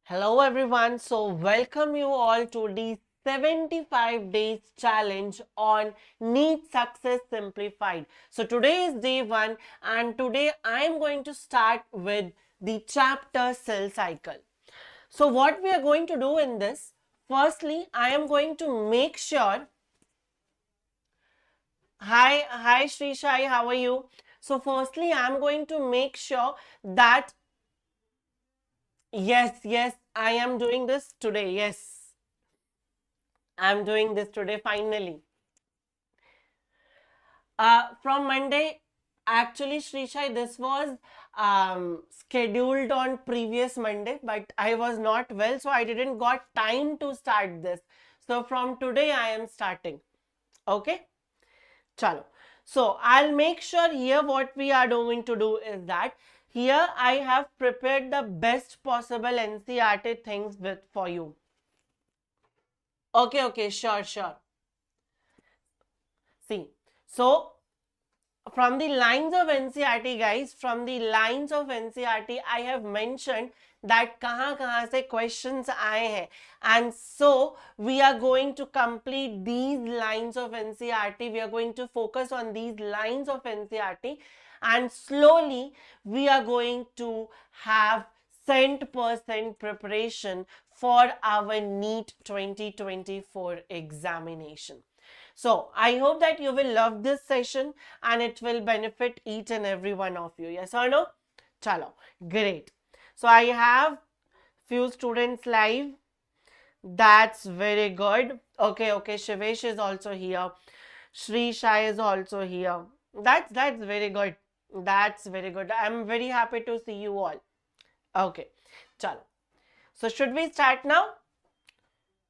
Hello everyone, so welcome you all to the 75 days challenge on NEET Success Simplified. So today is day 1 and today I am going to start with the chapter cell cycle. So what we are going to do in this, firstly I am going to make sure, hi Sri Shai, how are you? So firstly I am going to make sure that yes, I am doing this today, yes. I'm doing this today finally. From Monday, actually, Shrishai, this was scheduled on previous Monday, but I was not well, so I didn't got time to start this. So from today, I am starting. Okay, chalo. So I'll make sure here what we are going to do is that here I have prepared the best possible NCERT things for you. Okay, sure. See, so from the lines of NCERT, guys, from the lines of NCERT, I have mentioned that kahan se questions aaye hain, and so we are going to complete these lines of NCERT. We are going to focus on these lines of NCERT, and slowly we are going to have 100% preparation for our NEET 2024 examination. So I hope that you will love this session and it will benefit each and every one of you. Yes or no? Chalo, great. So I have few students live. That's very good. Okay, Shivesh is also here. Shri Shai is also here. That's very good. That's very good. I'm very happy to see you all. Okay, chalo. So should we start now?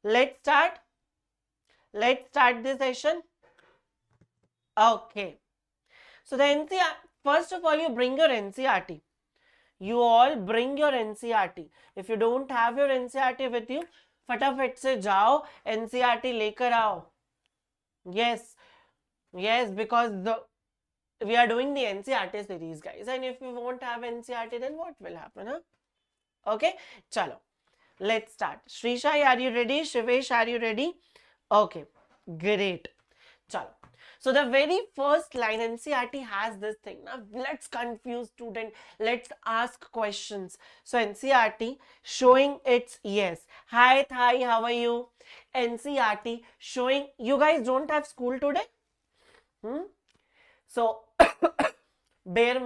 Let's start. Let's start this session. Okay. So the NCERT, first of all, you bring your NCERT. You all bring your NCERT. If you don't have your NCERT with you, फटाफट से जाओ NCERT लेकर आओ. Yes, because we are doing the NCERT series, guys. And if you won't have NCERT, then what will happen? Huh? Okay, chalo. Let's start. Shrishai, are you ready? Shivesh, are you ready? Okay, great. Chalo. So the very first line, NCERT has this thing. Now let's confuse student. Let's ask questions. So NCERT showing its yes. Hi, how are you? NCERT showing you guys don't have school today. So bear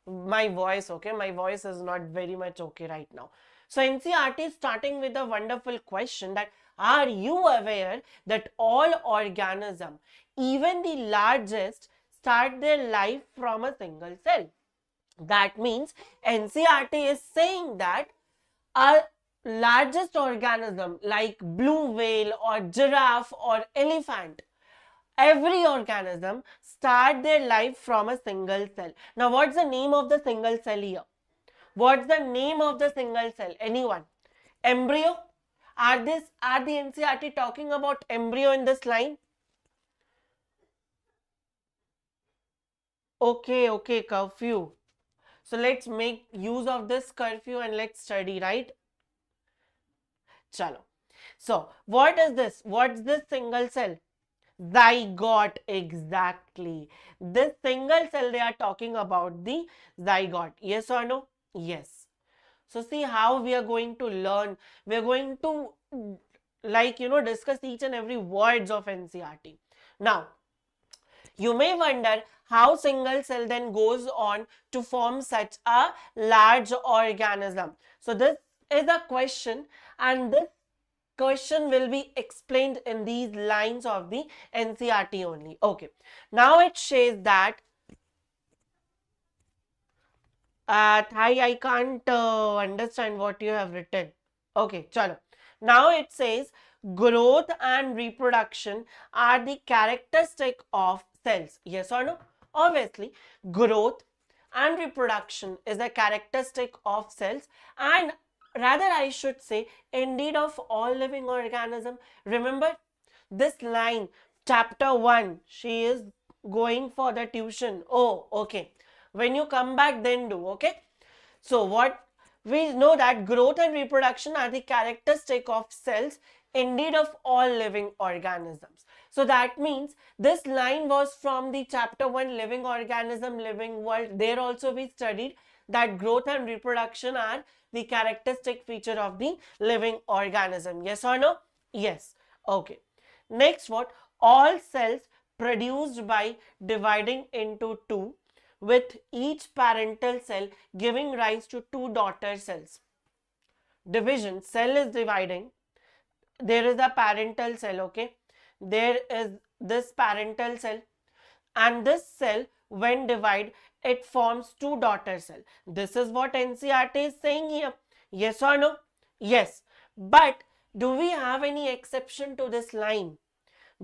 my voice, okay? My voice is not very much okay right now. So NCERT is starting with a wonderful question that are you aware that all organisms, even the largest, start their life from a single cell? That means NCERT is saying that a largest organism like blue whale or giraffe or elephant, every organism start their life from a single cell. Now what's the name of the single cell here? What's the name of the single cell? Anyone? Embryo? Are the NCERT talking about embryo in this line? Okay, curfew. So let's make use of this curfew and let's study, right? Chalo. So what is this? What's this single cell? Zygote, exactly. This single cell they are talking about, the zygote. Yes or no? Yes. So see how we are going to learn. We are going to discuss each and every words of NCERT. Now, you may wonder how single cell then goes on to form such a large organism. So this is a question and this question will be explained in these lines of the NCERT only. Okay. Now it says that I can't understand what you have written. Okay, chalo. Now it says growth and reproduction are the characteristic of cells. Yes or no? Obviously, growth and reproduction is a characteristic of cells, and rather I should say indeed of all living organism. Remember this line, chapter 1, she is going for the tuition. Oh, okay. When you come back, then do, okay? So what We know that growth and reproduction are the characteristic of cells, indeed of all living organisms. So that means this line was from the chapter 1 living organism, living world. There also we studied that growth and reproduction are the characteristic feature of the living organism. Yes or no? Yes. Okay. Next, what? All cells produced by dividing into two, with each parental cell giving rise to two daughter cells. Division, cell is dividing, there is a parental cell, okay? There is this parental cell, and this cell when divide, it forms two daughter cell. This is what NCERT is saying here. Yes or no? Yes. But do we have any exception to this line?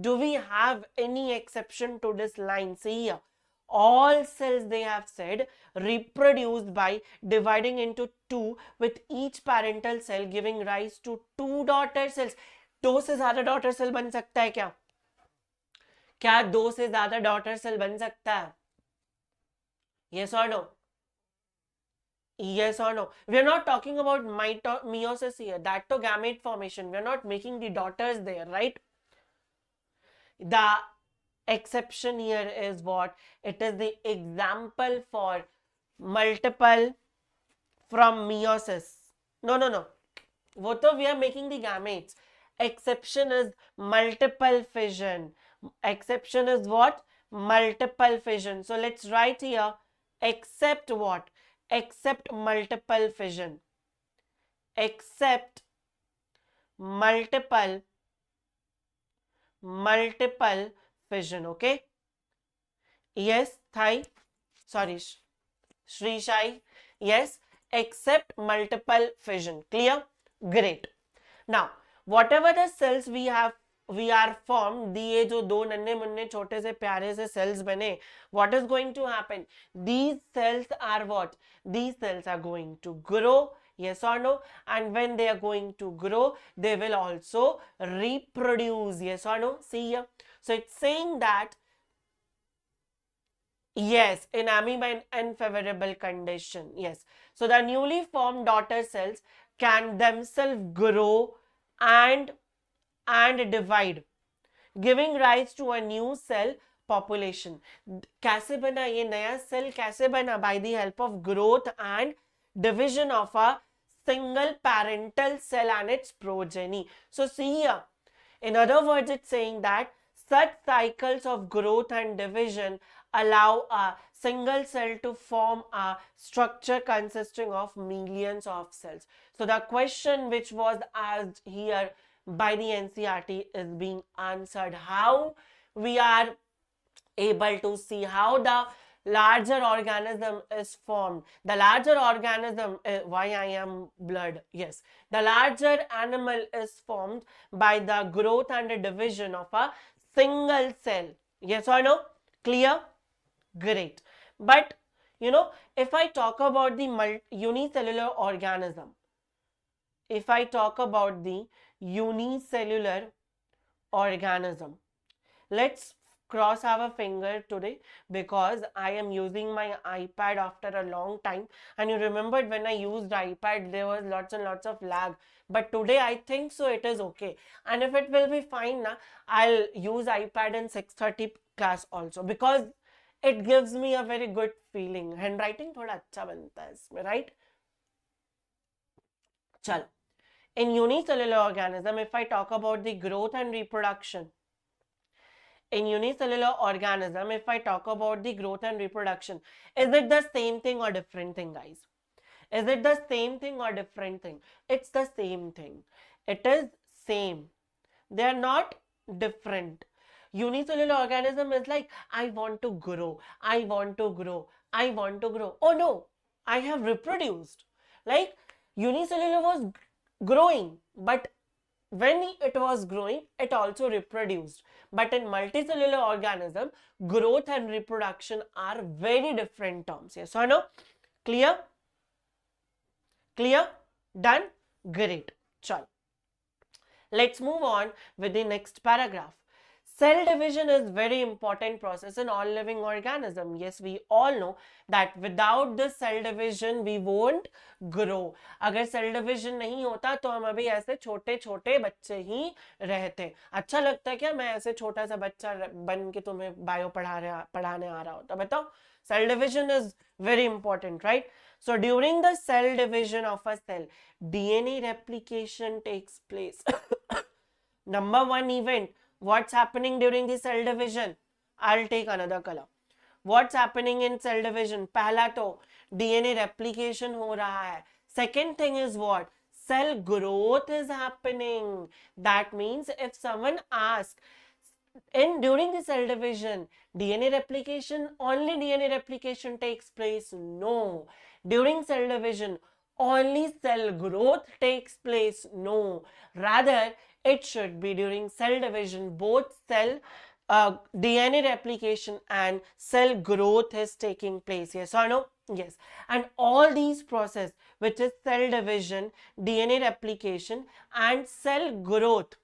Do we have any exception to this line? See here, all cells, they have said, reproduced by dividing into two, with each parental cell giving rise to two daughter cells. दो से ज्यादा daughter cell बन सकता है क्या? क्या दो से ज्यादा daughter cell बन सकता है? Yes or no? Yes or no? We are not talking about meiosis here. That to gamete formation. We are not making the daughters there, right? The exception here is what? It is the example for multiple from meiosis. No. वो तो we are making the gametes. Exception is multiple fission. Exception is what? Multiple fission. So let's write here, except what? Except multiple fission. Except multiple fission, okay? Yes, Thai. Sorry, Shri Shai. Yes, except multiple fission. Clear? Great. Now, whatever the cells we are formed, दिए जो दो नन्हे मुन्ने छोटे से प्यारे से cells बने, what is going to happen? These cells are what? These cells are going to grow. Yes or no? And when they are going to grow, they will also reproduce. Yes or no? See here. So it's saying that yes, in amoeba unfavorable condition. Yes. So the newly formed daughter cells can themselves grow and divide, giving rise to a new cell population. कैसे बना ये नया cell? कैसे बना? By the help of growth and division of a single parental cell and its progeny. So see here, in other words, it's saying that such cycles of growth and division allow a single cell to form a structure consisting of millions of cells. So the question which was asked here by the NCERT is being answered. How we are able to see how the larger organism is formed. The larger organism, why I am blurred? Yes, the larger animal is formed by the growth and the division of a single cell. Yes or no? Clear? Great. But you know, if I talk about the unicellular organism, if I talk about the unicellular organism, let's cross our finger today because I am using my iPad after a long time, and you remembered when I used iPad there was lots and lots of lag, but today I think so it is okay, and if it will be fine na, I'll use iPad in 6:30 class also because it gives me a very good feeling. Handwriting थोड़ा अच्छा बनता है इसमें, right? चलो, in unicellular organism, if I talk about the growth and reproduction, in unicellular organism, if I talk about the growth and reproduction, is it the same thing or different thing, guys? Is it the same thing or different thing? It's the same thing. It is same. They are not different. Unicellular organism is like, I want to grow, I want to grow, I want to grow. Oh no, I have reproduced. Like unicellular was growing, but when it was growing, it also reproduced. But in multicellular organism, growth and reproduction are very different terms. Yes or no? Clear? Clear? Done? Great. Chal. Let's move on with the next paragraph. Cell division is very important process in all living organism. Yes, we all know that without the cell division we won't grow. अगर cell division नहीं होता तो हम अभी ऐसे छोटे छोटे बच्चे ही रहते. अच्छा लगता है क्या मैं ऐसे छोटा सा बच्चा बन के तुम्हें बायो पढ़ाने आ रहा होता? बताओ. Cell division is very important, right? So during the cell division of a cell, DNA replication takes place. Number one event. What's happening during the cell division? I'll take another color. What's happening in cell division? पहला तो DNA replication हो रहा है. Second thing is what? Cell growth is happening. That means if someone asks, during the cell division, DNA replication, only DNA replication takes place? No. During cell division, only cell growth takes place? No. Rather, it should be during cell division, both cell DNA replication and cell growth is taking place. Yes or no? Yes. And all these process, which is cell division, DNA replication and cell growth,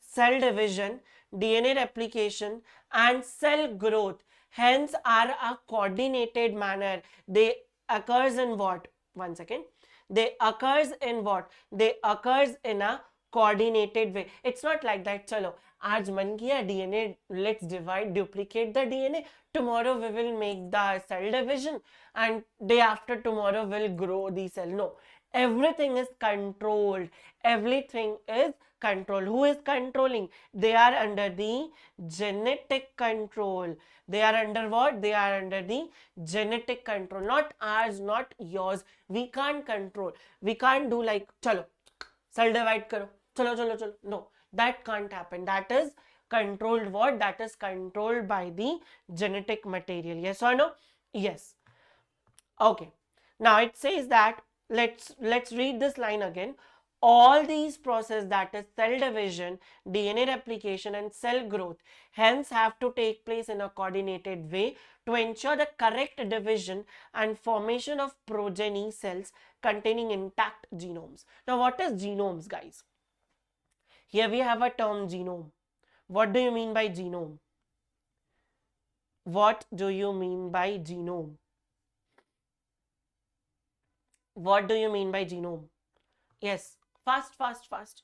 cell division, DNA replication and cell growth, hence are a coordinated manner. They occurs in what? One second. They occurs in what? They occurs in a coordinated way. It's not like that, chalo, आज मन किया DNA, let's divide, duplicate the DNA. Tomorrow we will make the cell division and day after tomorrow we'll grow the cell. No, everything is controlled. Everything is controlled. Who is controlling? They are under the genetic control. They are under what? They are under the genetic control. Not ours, not yours. We can't control. We can't do like, chalo, cell divide karo. Chalo, chalo, chalo. No, that can't happen. That is controlled what? That is controlled by the genetic material. Yes or no? Yes. Okay. Now it says that, let's read this line again. All these processes, that is cell division, DNA replication and cell growth, hence have to take place in a coordinated way to ensure the correct division and formation of progeny cells containing intact genomes. Now what is genomes, guys? Here we have a term genome. What do you mean by genome? What do you mean by genome? What do you mean by genome? Yes, fast.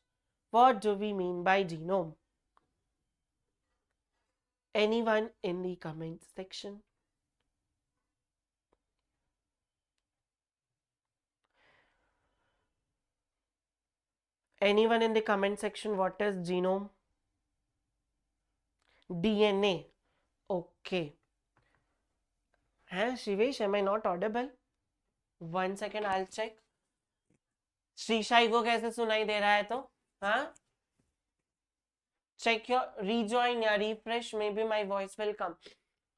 What do we mean by genome? Anyone in the comment section? Anyone in the comment section, what is genome? DNA. Okay. Shivesh, am I not audible? 1 second, I'll check. श्रीशाई को कैसे सुनाई दे रहा है तो? हाँ? Check your rejoin या refresh, maybe my voice will come.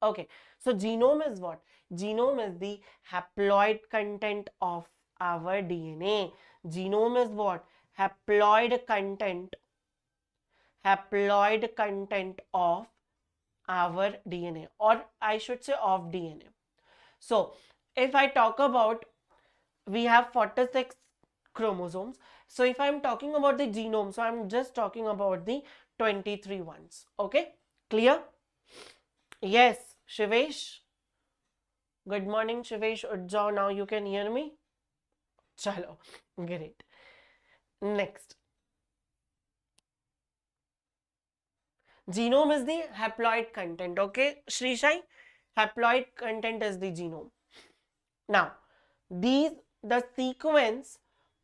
Okay, so genome is what? Genome is the haploid content of our DNA. Genome is what? Haploid content of our DNA, or I should say of DNA. So if I talk about, we have 46 chromosomes. So if I'm talking about the genome, so I'm just talking about the 23 ones. Okay, clear? Yes, Shivesh. Good morning, Shivesh. Ujjao, now you can hear me. Chalo, great. Next. Genome is the haploid content. Okay, Shrishai? Haploid content is the genome. Now, the sequence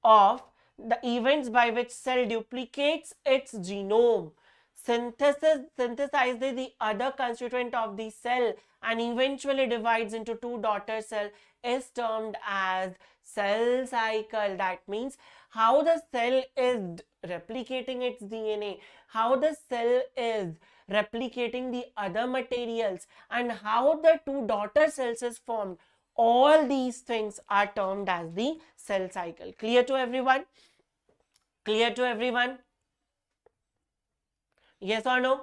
of the events by which cell duplicates its genome, synthesizes the other constituent of the cell and eventually divides into two daughter cells is termed as cell cycle. That means how the cell is replicating its DNA, how the cell is replicating the other materials, and how the two daughter cells is formed. All these things are termed as the cell cycle. Clear to everyone? Clear to everyone? Yes or no?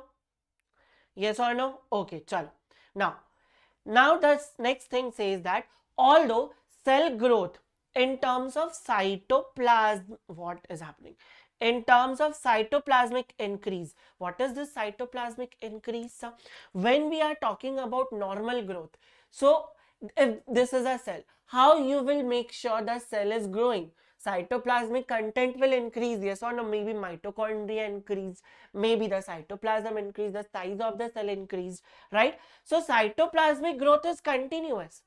Yes or no? Okay, chalo. Now the next thing says that although cell growth in terms of cytoplasm, what is happening? in terms of cytoplasmic increase. What is this cytoplasmic increase, sir? When we are talking about normal growth, so if this is a cell, how you will make sure the cell is growing? Cytoplasmic content will increase, yes or no? Maybe mitochondria increased, maybe the cytoplasm increased, the size of the cell increased, right? So cytoplasmic growth is continuous.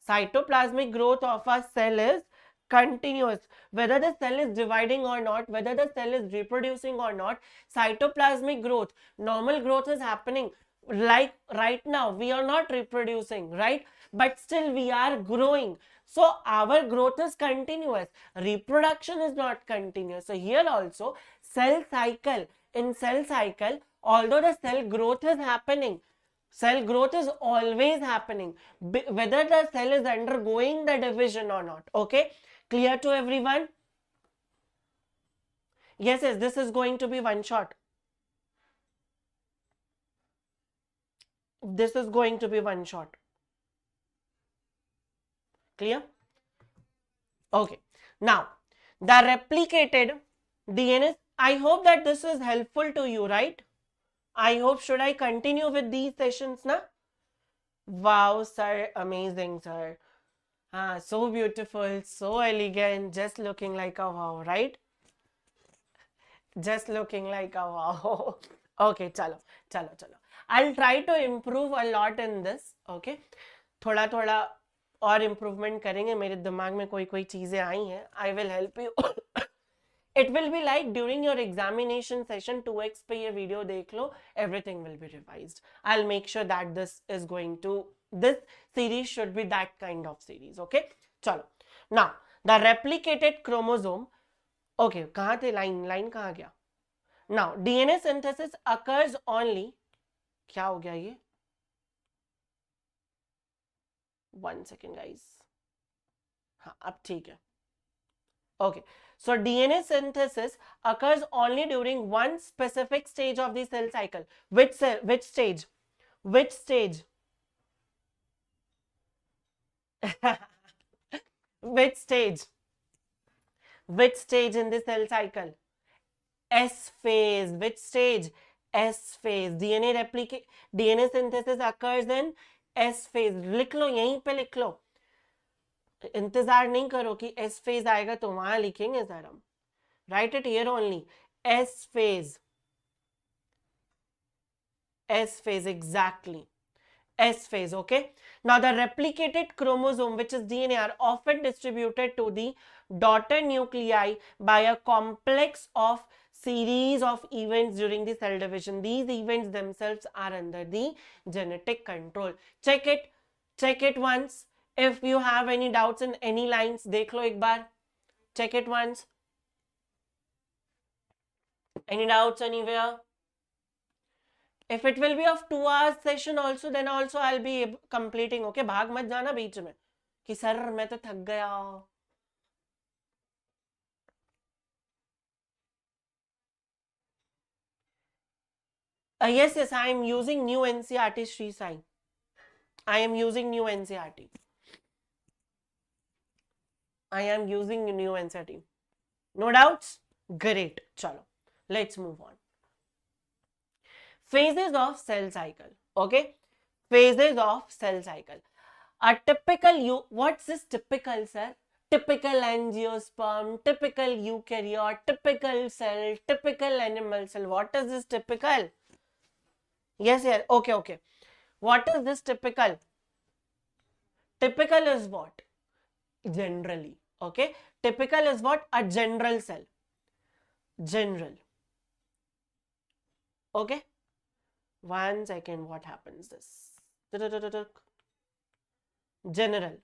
Cytoplasmic growth of a cell is continuous. Whether the cell is dividing or not, whether the cell is reproducing or not, cytoplasmic growth, normal growth is happening. Like right now, we are not reproducing, right? But still we are growing. So our growth is continuous. Reproduction is not continuous. So here also, cell cycle, in cell cycle, although the cell growth is happening, cell growth is always happening, whether the cell is undergoing the division or not. Okay, clear to everyone? Yes, this is going to be one shot. This is going to be one shot. Clear? Okay. Now, the replicated DNA, I hope that this is helpful to you, right? I hope, should I continue with these sessions now? Wow, sir, amazing, sir. So beautiful, so elegant, just looking like a wow, right? Just looking like a wow. Okay, chalo. I'll try to improve a lot in this, okay? थोड़ा और improvement करेंगे. मेरे दिमाग में कोई चीजें आई हैं. I will help you. It will be like during your examination session, 2x पे ये video देख लो, everything will be revised. I'll make sure that this series should be that kind of series, okay? चलो. Now, the replicated chromosome, okay, कहाँ थे line कहाँ गया? Now, DNA synthesis occurs only, क्या हो गया ये? 1 second guys. हाँ, अब ठीक है. Okay, so DNA synthesis occurs only during one specific stage of the cell cycle. Which stage? Which stage? Which stage? Which stage in the cell cycle? S phase. Which stage? S phase. DNA synthesis occurs in S phase. लिख लो, यहीं पे लिख लो. इंतजार नहीं करो कि S phase आएगा तो वहां लिखेंगे सर हम. Write it here only. S phase. S phase, exactly. S phase, okay? Now the replicated chromosome, which is DNA, are often distributed to the daughter nuclei by a complex of series of events during the cell division. These events themselves are under the genetic control. Check it once. If you have any doubts in any lines, देख लो एक बार. Check it once. Any doubts anywhere? If it will be of 2 hours session also, then also I'll be completing. Okay, भाग मत जाना बीच में कि sir मैं तो थक गया. Yes, I am using new NCERT, Sri Sai. I am using new NCERT. I am using new NCERT. No doubts? Great. Chalo. Let's move on. Phases of cell cycle. Okay? Phases of cell cycle. A typical, what's this typical, sir? Typical angiosperm, typical eukaryote, typical cell, typical animal cell. What is this typical? Yes. Okay. What is this typical? Typical is what? Generally. Okay. Typical is what? A general cell. General. Okay. 1 second. What happens this? General.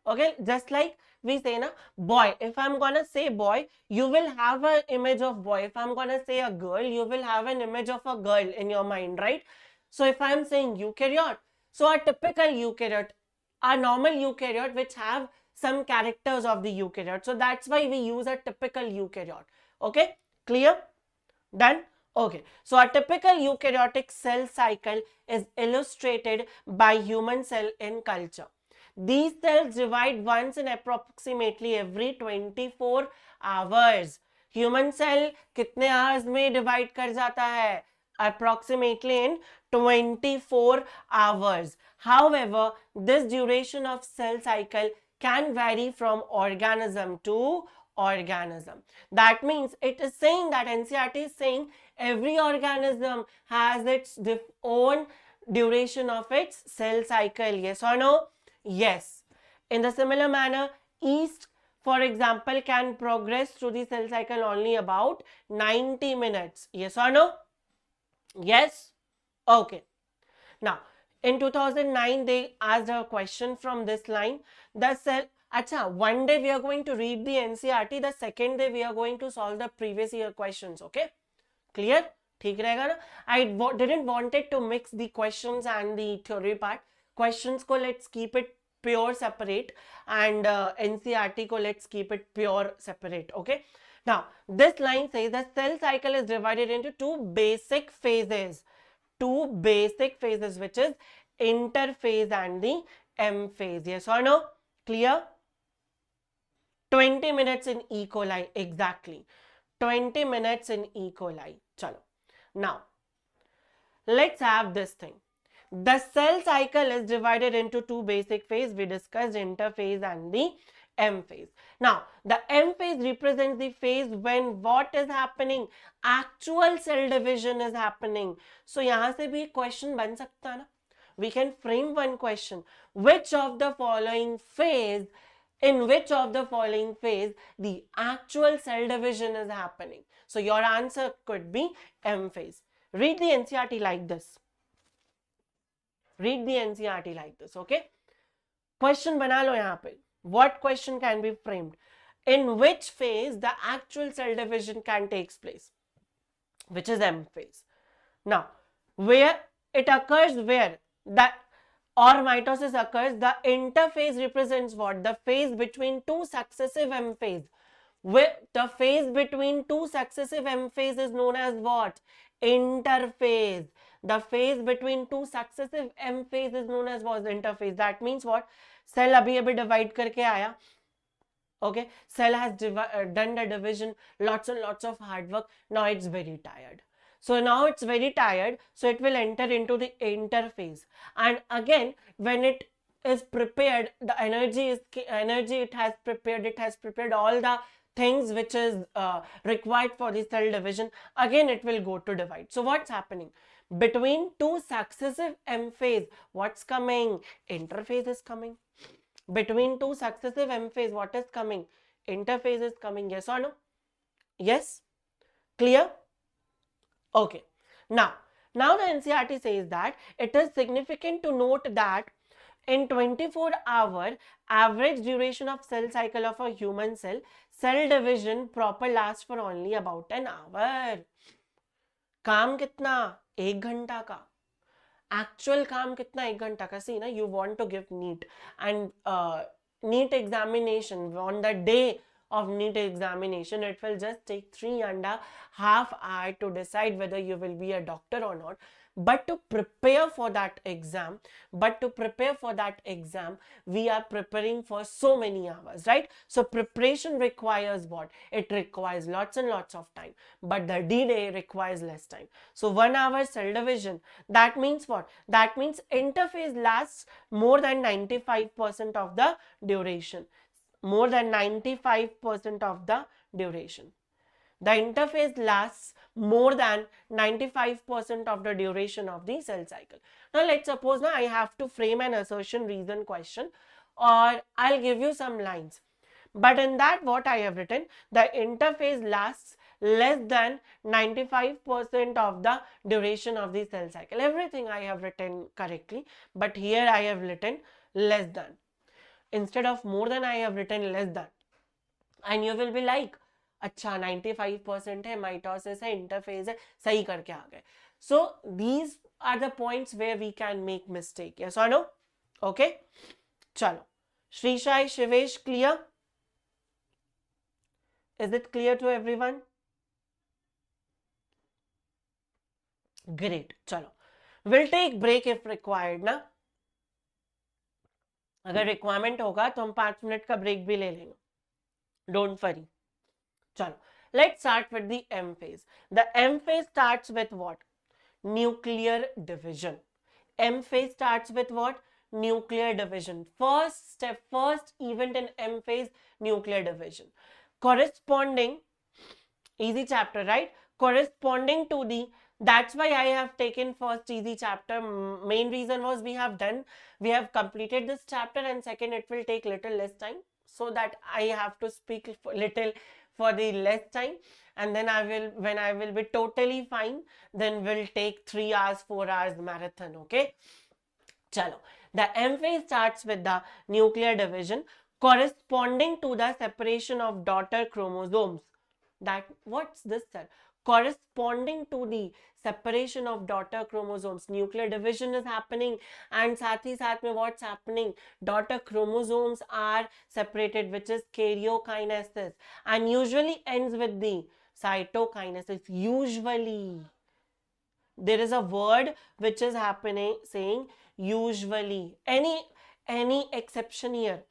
Okay. Just like we say na, boy. If I'm gonna say boy, you will have an image of boy. If I'm gonna say a girl, you will have an image of a girl in your mind, right? So if I'm saying eukaryote, so a typical eukaryote, a normal eukaryote which have some characters of the eukaryote. So that's why we use a typical eukaryote. Okay, clear? Done? Okay, so a typical eukaryotic cell cycle is illustrated by human cell in culture. These cells divide once in approximately every 24 hours. Human cell कितने hours में divide कर जाता है? Approximately in 24 hours. However, this duration of cell cycle can vary from organism to organism. That means it is saying that NCERT is saying every organism has its own duration of its cell cycle. Yes or no? Yes. In the similar manner, yeast, for example, can progress through the cell cycle only about 90 minutes. Yes or no? Yes? Okay. Now, in 2009, they asked a question from this line. The cell, acha, one day we are going to read the NCERT, the second day we are going to solve the previous year questions, okay? Clear? ठीक रहेगा ना? I didn't wanted to mix the questions and the theory part. Questions को let's keep it pure separate and NCERT को let's keep it pure separate, okay? Now, this line says the cell cycle is divided into two basic phases, which is interphase and the M phase. Yes or no? Clear? 20 minutes in E. coli, exactly. 20 minutes in E. coli. Chalo. Now, let's have this thing. The cell cycle is divided into two basic phases. We discussed interphase and the M phase. Now, the M phase represents the phase when what is happening? Actual cell division is happening. So, यहाँ से भी question बन सकता है ना? We can frame one question. In which of the following phase the actual cell division is happening? So, your answer could be M phase. Read the NCERT like this. Read the NCERT like this, okay? Question बना लो यहाँ पे. What question can be framed? In which phase the actual cell division can take place? Which is M phase. Now, where it occurs, where that or mitosis occurs, the interphase represents what? The phase between two successive M phase. Where the phase between two successive M phase is known as what? Interphase. The phase between two successive M phase is known as what? Interphase. That means what? Cell abhi divide karke aaya. Okay, cell has done the division, lots and lots of hard work. Now it's very tired. So now it's very tired. So it will enter into the interphase. And again, when it is prepared, the energy it has prepared all the things which is required for the cell division. Again, it will go to divide. So what's happening? Between two successive M phase, what's coming? Interphase is coming. Between two successive M phase, what is coming? Interphase is coming. Yes or no? Yes? Clear? Okay. Now the NCERT says that it is significant to note that in 24-hour average duration of cell cycle of a human cell division proper lasts for only about an hour. काम कितना? 1 घंटा का. Actual काम कितना? 1 घंटा का. See, na, you want to give NEET and NEET examination on the day of NEET examination, it will just take 3.5 hours to decide whether you will be a doctor or not. But to prepare for that exam, we are preparing for so many hours, right? So preparation requires what? It requires lots and lots of time, but the D-Day requires less time. So 1 hour cell division, that means what? That means interphase lasts more than 95% of the duration. More than 95% of the duration. The interphase lasts more than 95% of the duration of the cell cycle. Now let's suppose now I have to frame an assertion reason question, or I'll give you some lines. But in that, what I have written, the interphase lasts less than 95% of the duration of the cell cycle. Everything I have written correctly, but here I have written less than. Instead of more than, I have written less than. And you will be like, अच्छा 95% है, mitosis है, interphase है, सही करके आ गए. So these are the points where we can make mistake. Yes or no? Okay. चलो. Shrishai, Shivesh, clear? Is it clear to everyone? Great. चलो. We'll take break if required ना. अगर रिक्वायरमेंट होगा तो हम 5 मिनट का ब्रेक भी ले लेंगे. Don't worry. चलो, Let's start with the M phase. The M phase starts with what? Nuclear division. M phase starts with what? Nuclear division. First step, first event in M phase, nuclear division. Corresponding, easy chapter, right? Corresponding to the, that's why I have taken first easy chapter. Main reason was we have completed this chapter, and second, it will take little less time, so that I have to speak little for the less time, and then when I will be totally fine, then we'll take 3 hours, 4 hours marathon, okay? Chalo. The M phase starts with the nuclear division corresponding to the separation of daughter chromosomes. That, what's this, sir? Corresponding to the separation of daughter chromosomes. Nuclear division is happening, and साथ ही साथ में what's happening? Daughter chromosomes are separated, which is karyokinesis, and usually ends with the cytokinesis. Usually, there is a word which is happening saying usually. Any exception here?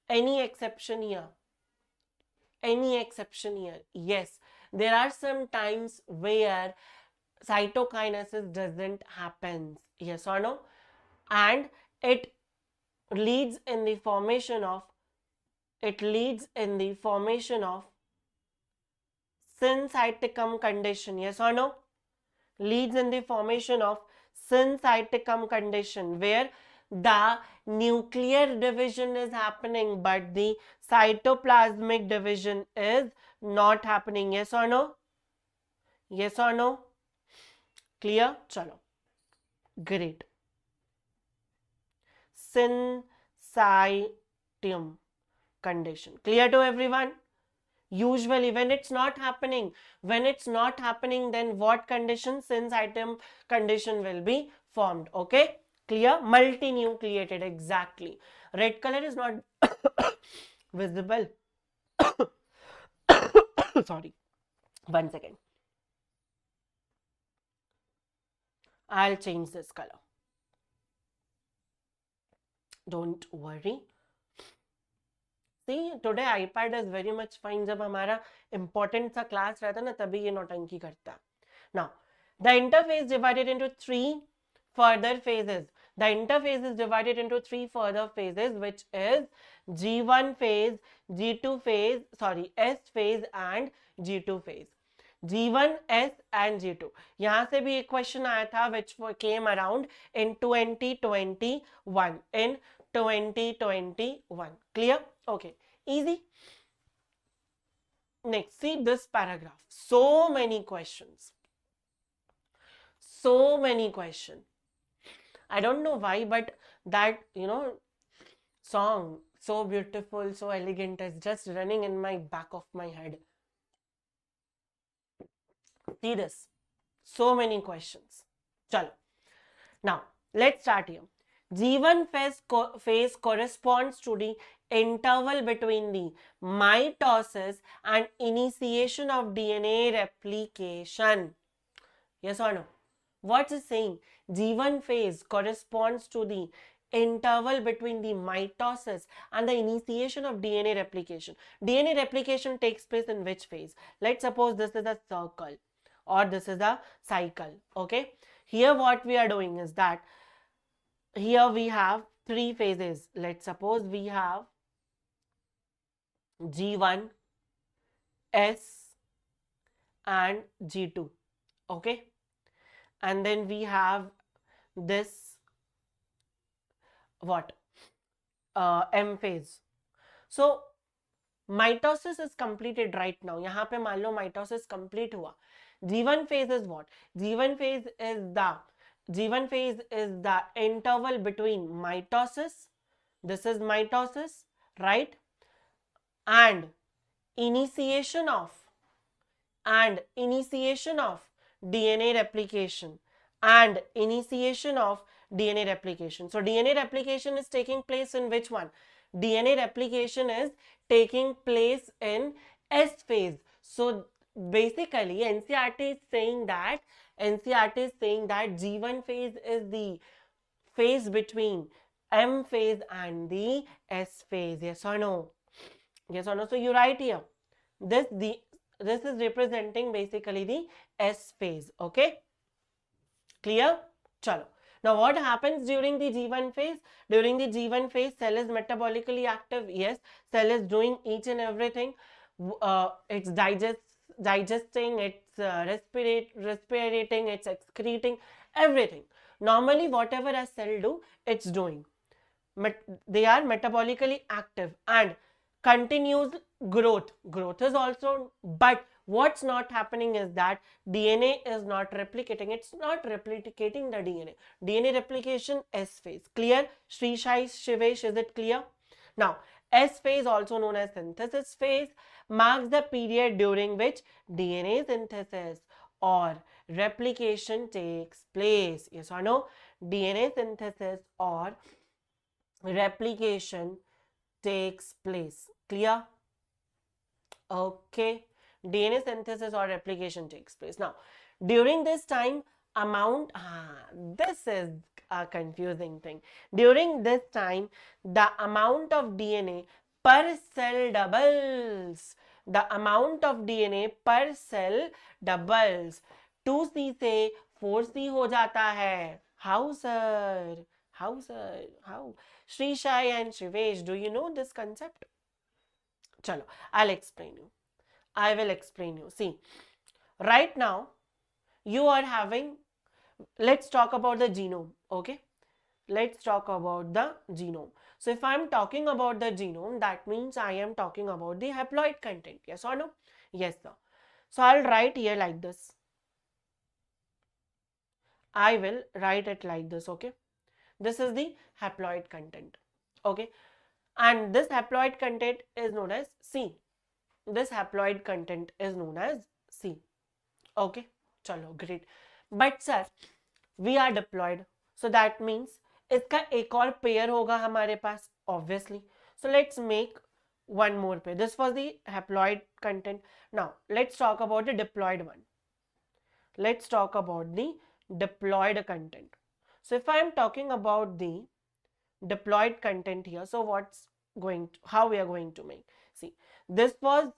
Any exception here? Any exception here? Yes, there are some times where cytokinesis doesn't happen. Yes or no? And it leads in the formation of syncyticum condition. Yes or no? Leads in the formation of syncyticum condition, where the nuclear division is happening but the cytoplasmic division is not happening. Yes or no? Yes or no? Clear? Chalo. Great. Syncytium condition. Clear to everyone? Usually, when it's not happening, then what condition? Syncytium condition will be formed. Okay? Clear? Multinucleated, exactly. Red color is not visible. Sorry. 1 second. I'll change this color. Don't worry. See, today iPad is very much fine. जब हमारा important सा class रहता ना, तभी ये नौटंकी करता. Now, the interface divided into 3 further phases. The interface is divided into 3 further phases, which is G1 phase, G2 phase, S phase and G2 phase. G1, S and G2. यहाँ से भी एक question आया था which came around in 2021. In 2021. Clear? Okay. Easy. Next, see this paragraph. So many questions. So many questions. I don't know why, but that, song, so beautiful, so elegant, is just running in my back of my head. See this. So many questions. Chalo. Now, let's start here. G1 phase corresponds to the interval between the mitosis and initiation of DNA replication. Yes or no? What's it saying? G1 phase corresponds to the interval between the mitosis and the initiation of DNA replication. DNA replication takes place in which phase? Let's suppose this is a circle or this is a cycle. Okay. Here what we are doing is that here we have 3 phases. Let's suppose we have G1, S and G2. Okay. And then we have this what? M phase. So mitosis is completed right now. यहाँ पे मान लो mitosis complete हुआ. G1 phase is what? G1 phase is the interval between mitosis. This is mitosis, right? And initiation of DNA replication and initiation of DNA replication. So DNA replication is taking place in which one? DNA replication is taking place in S phase. So basically NCERT is saying that G1 phase is the phase between M phase and the S phase. Yes or no? Yes or no? So you write here this this is representing basically the S phase. Okay, clear? Chalo. Now what happens during the G1 phase? During the G1 phase, cell is metabolically active. Yes, cell is doing each and everything. It's digesting, it's respirating, it's excreting, everything. Normally, whatever a cell do, it's doing. They are metabolically active and continues growth. Growth is also, but what's not happening is that DNA is not replicating. It's not replicating the DNA. DNA replication S phase. Clear? Shrishai, Shivesh, is it clear? Now, S phase, also known as synthesis phase, marks the period during which DNA synthesis or replication takes place. Yes or no? DNA synthesis or replication takes place. Clear? Okay. DNA synthesis or replication takes place. Now, during this time, this is a confusing thing. During this time, the amount of DNA per cell doubles. The amount of DNA per cell doubles. 2C से 4C हो जाता है. How, sir? How, sir? How? Shrishai and Shivesh, do you know this concept? Chalo, I'll explain you. I will explain you. See, right now, you are having, let's talk about the genome, okay? Let's talk about the genome. So, if I'm talking about the genome, that means I am talking about the haploid content. Yes or no? Yes, sir. So, I'll write here like this. I will write it like this, okay? This is the haploid content, okay? And this haploid content is known as C. This haploid content is known as C. Okay, chalo, great. But sir, we are diploid, so that means इसका एक और pair होगा हमारे पास, obviously. So let's make one more pair. This was the haploid content. Now let's talk about the diploid one. Let's talk about the diploid content. So if I am talking about the diploid content here, so how we are going to make? See, this was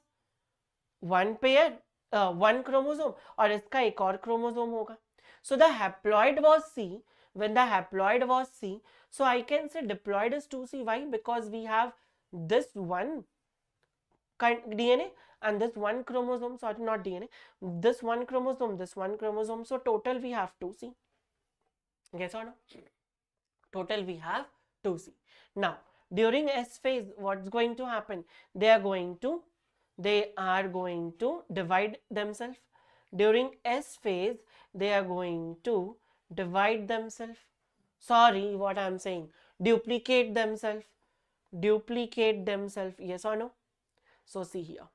one pair, one chromosome, और इसका एक और chromosome होगा. So the haploid was C. When the haploid was C, so I can say diploid is 2C. Why? Because we have this one DNA and this one chromosome, sorry, not DNA, this one chromosome, so total we have 2C. Yes or no? Total we have 2C. Now, during S phase, what's going to happen? They are going to divide themselves. During S phase, they are going to divide themselves. Sorry, what I am saying. Duplicate themselves. Yes or no? So see here.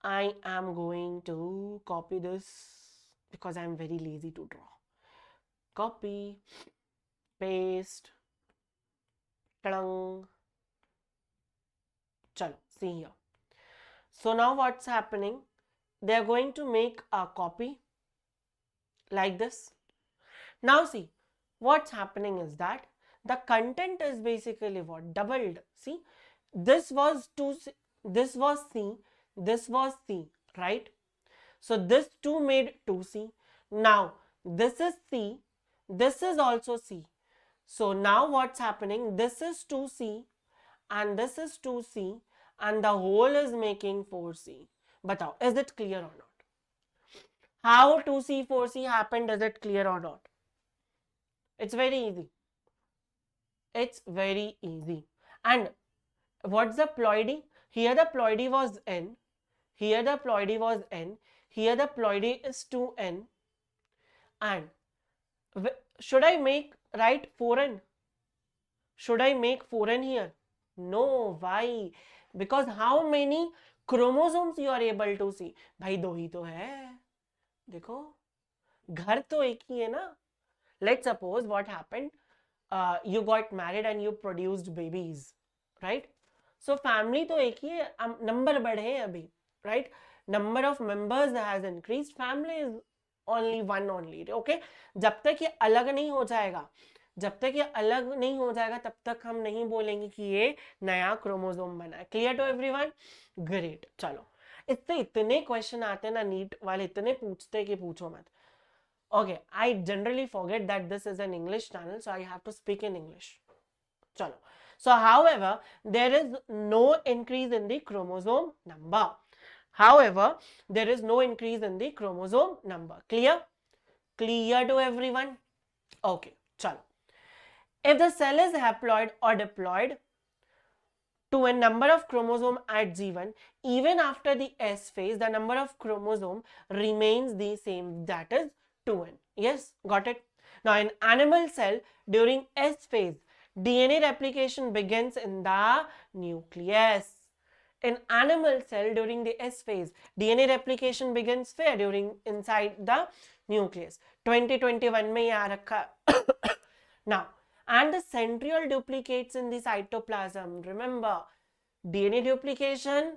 I am going to copy this because I am very lazy to draw. Copy, paste, Chalo, see here. So now what's happening? They are going to make a copy like this. Now see, what's happening is that the content is basically what? Doubled. See, this was 2C, this was C, this was C, right? So this 2 made 2C. Now this is C, this is also C. So now what's happening? This is 2C and this is 2C and the whole is making 4C. Batao, is it clear or not? How 2C, 4C happened, is it clear or not? It's very easy. It's very easy. And what's the ploidy? Here the ploidy was N. Here the ploidy was N. Here the ploidy is 2N. And should I write 4N? Should I make 4N here? No, why? Because how many chromosomes you are able to see? भाई 2 ही तो है. देखो, घर तो एक ही है ना. Let's suppose what happened. You got married and you produced babies, right? So family तो एक ही है. Number बढ़े हैं अभी, right? Number of members has increased. Family is only one only, okay? जब तक ये अलग नहीं हो जाएगा, तब तक हम नहीं बोलेंगे कि ये नया क्रोमोसोम बना है. Clear to everyone? ग्रेट. चलो, इससे इतने क्वेश्चन आते हैं ना, नीट वाले इतने पूछते हैं कि पूछो मत. Okay, I generally forget that this is an English channel, so I have to speak in English. Chalo. So, however, there is no increase in the chromosome number. However, there is no increase in the chromosome number. Clear? Clear to everyone? Okay, chalo. If the cell is haploid or diploid to a number of chromosome at G1, even after the S phase, the number of chromosome remains the same, that is 2n. Yes, got it? Now, in animal cell, during S phase, DNA replication begins in the nucleus. In animal cell, during the S phase, DNA replication begins where? Inside the nucleus. 2021 में यहाँ रखा. Now, and the centriole duplicates in the cytoplasm. Remember, DNA duplication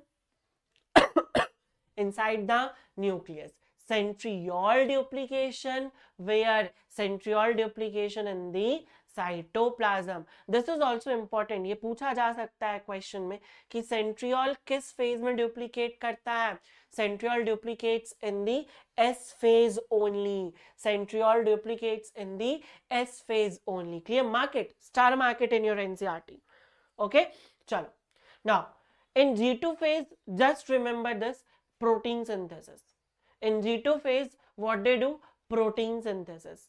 inside the nucleus. Centriole duplication, where? Centriole duplication in the cytoplasm. This is also important. ये पूछा जा सकता है question में कि centriole किस फेज में duplicate करता है. Centriole duplicates in the S phase only. Centriole duplicates in the S phase only. Clear? Mark it. Star mark it in your NCERT. Okay? Chalo. Now, in G2 phase, just remember this, protein synthesis. In G2 phase, what they do? Protein synthesis.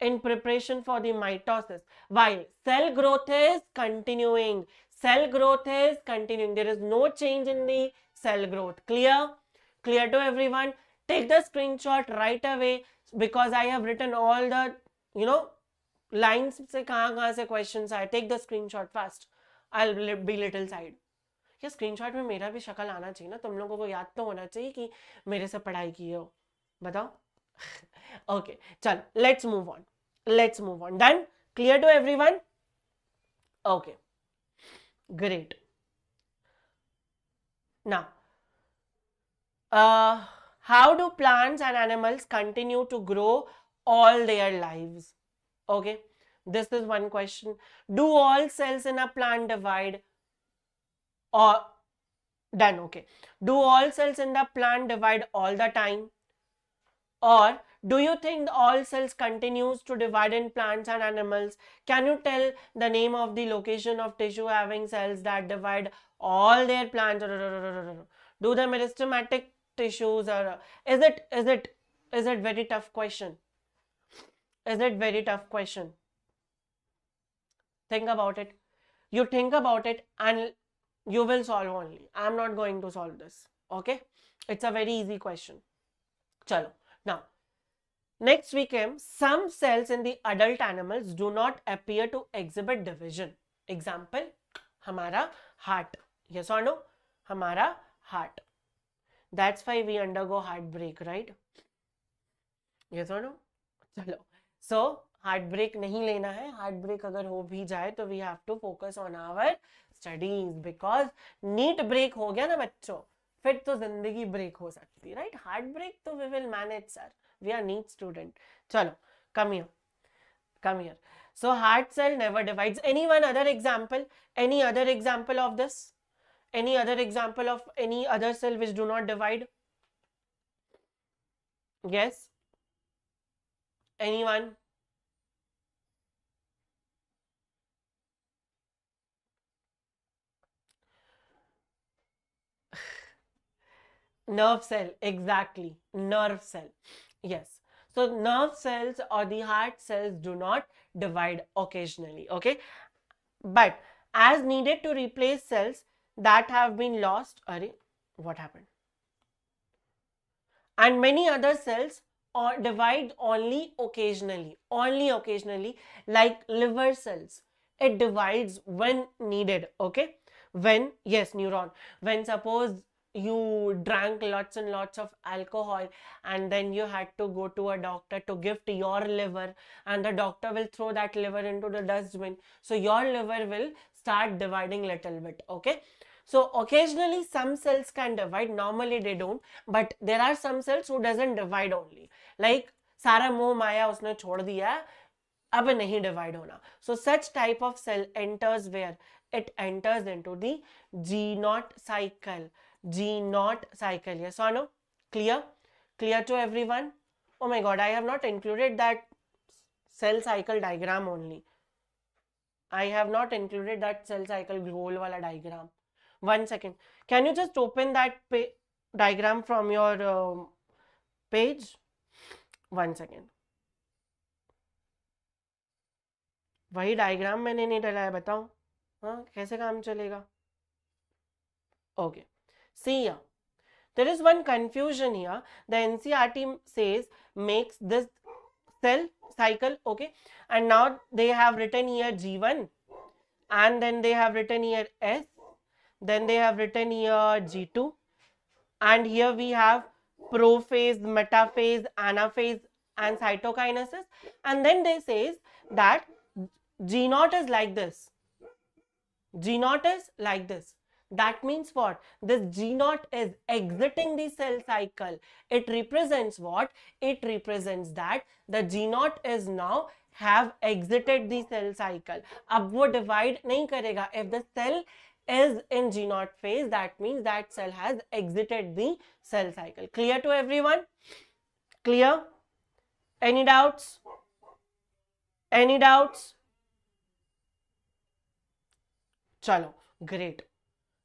In preparation for the mitosis. While cell growth is continuing. Cell growth is continuing. There is no change in the cell growth. Clear? Clear to everyone? Take the screenshot right away, because I have written all the, lines से कहाँ से questions आए. Take the screenshot fast. I'll be little side. ये screenshot में मेरा भी शक्ल आना चाहिए ना, तुम लोगों को याद तो होना चाहिए कि मेरे से पढ़ाई की हो. बताओ. Okay, चल, let's move on. Done? Clear to everyone? Okay, great. Now, how do plants and animals continue to grow all their lives? Okay, this is one question. Do all cells in a plant divide? Or done. Okay, do all cells in the plant divide all the time? Or do you think all cells continues to divide in plants and animals? Can you tell the name of the location of tissue having cells that divide all their plants? Do the meristematic tissues, or is it very tough question? Is it very tough question? Think about it. You think about it and you will solve only. I am not going to solve this. Okay? It's a very easy question. Chalo. Now, next we came, some cells in the adult animals do not appear to exhibit division. Example, हमारा heart. Yes or no? हमारा heart. That's why we undergo heartbreak, right? Yes or no? चलो. So, heartbreak नहीं लेना है. Heartbreak अगर हो भी जाए तो we have to focus on our studies, because NEET break हो गया ना बच्चों, फिर तो जिंदगी break हो सकती, right? Heartbreak तो we will manage, sir. We are NEET student. चलो, come here. So, heart cell never divides. Any one other example? Any other example of this? Any other example of any other cell which do not divide? Yes? Anyone? Nerve cell, exactly. Nerve cell. Yes. So, nerve cells or the heart cells do not divide occasionally. Okay. But as needed to replace cells that have been lost, what happened? And many other cells divide only occasionally, like liver cells. It divides when needed. Okay. When, yes, neuron. When suppose you drank lots and lots of alcohol and then you had to go to a doctor to gift your liver, and the doctor will throw that liver into the dustbin. So your liver will start dividing little bit. Okay. So occasionally some cells can divide, normally they don't, but there are some cells who doesn't divide only. Like सारा मोह माया उसने छोड़ दिया, अब नहीं divide होना. So such type of cell enters where? It enters into the G0 cycle. G naught cycle. Yes or no? Clear? Clear to everyone? Oh my god, I have not included that cell cycle diagram only. I have not included that cell cycle goal wala diagram. 1 second. Can you just open that diagram from your page? 1 second. वही diagram मैंने नहीं डाला है, बताओ हाँ कैसे काम चलेगा? Okay, see here, there is one confusion here. The NCERT says makes this cell cycle, okay, and now they have written here G1, and then they have written here S, then they have written here G2, and here we have prophase, metaphase, anaphase, and cytokinesis, and then they says that G naught is like this. G naught is like this. That means what? This G naught is exiting the cell cycle. It represents what? It represents that the G naught is now have exited the cell cycle. अब वो divide नहीं करेगा. If the cell is in G naught phase, that means that cell has exited the cell cycle. Clear to everyone? Clear? Any doubts? Any doubts? Chalo, great.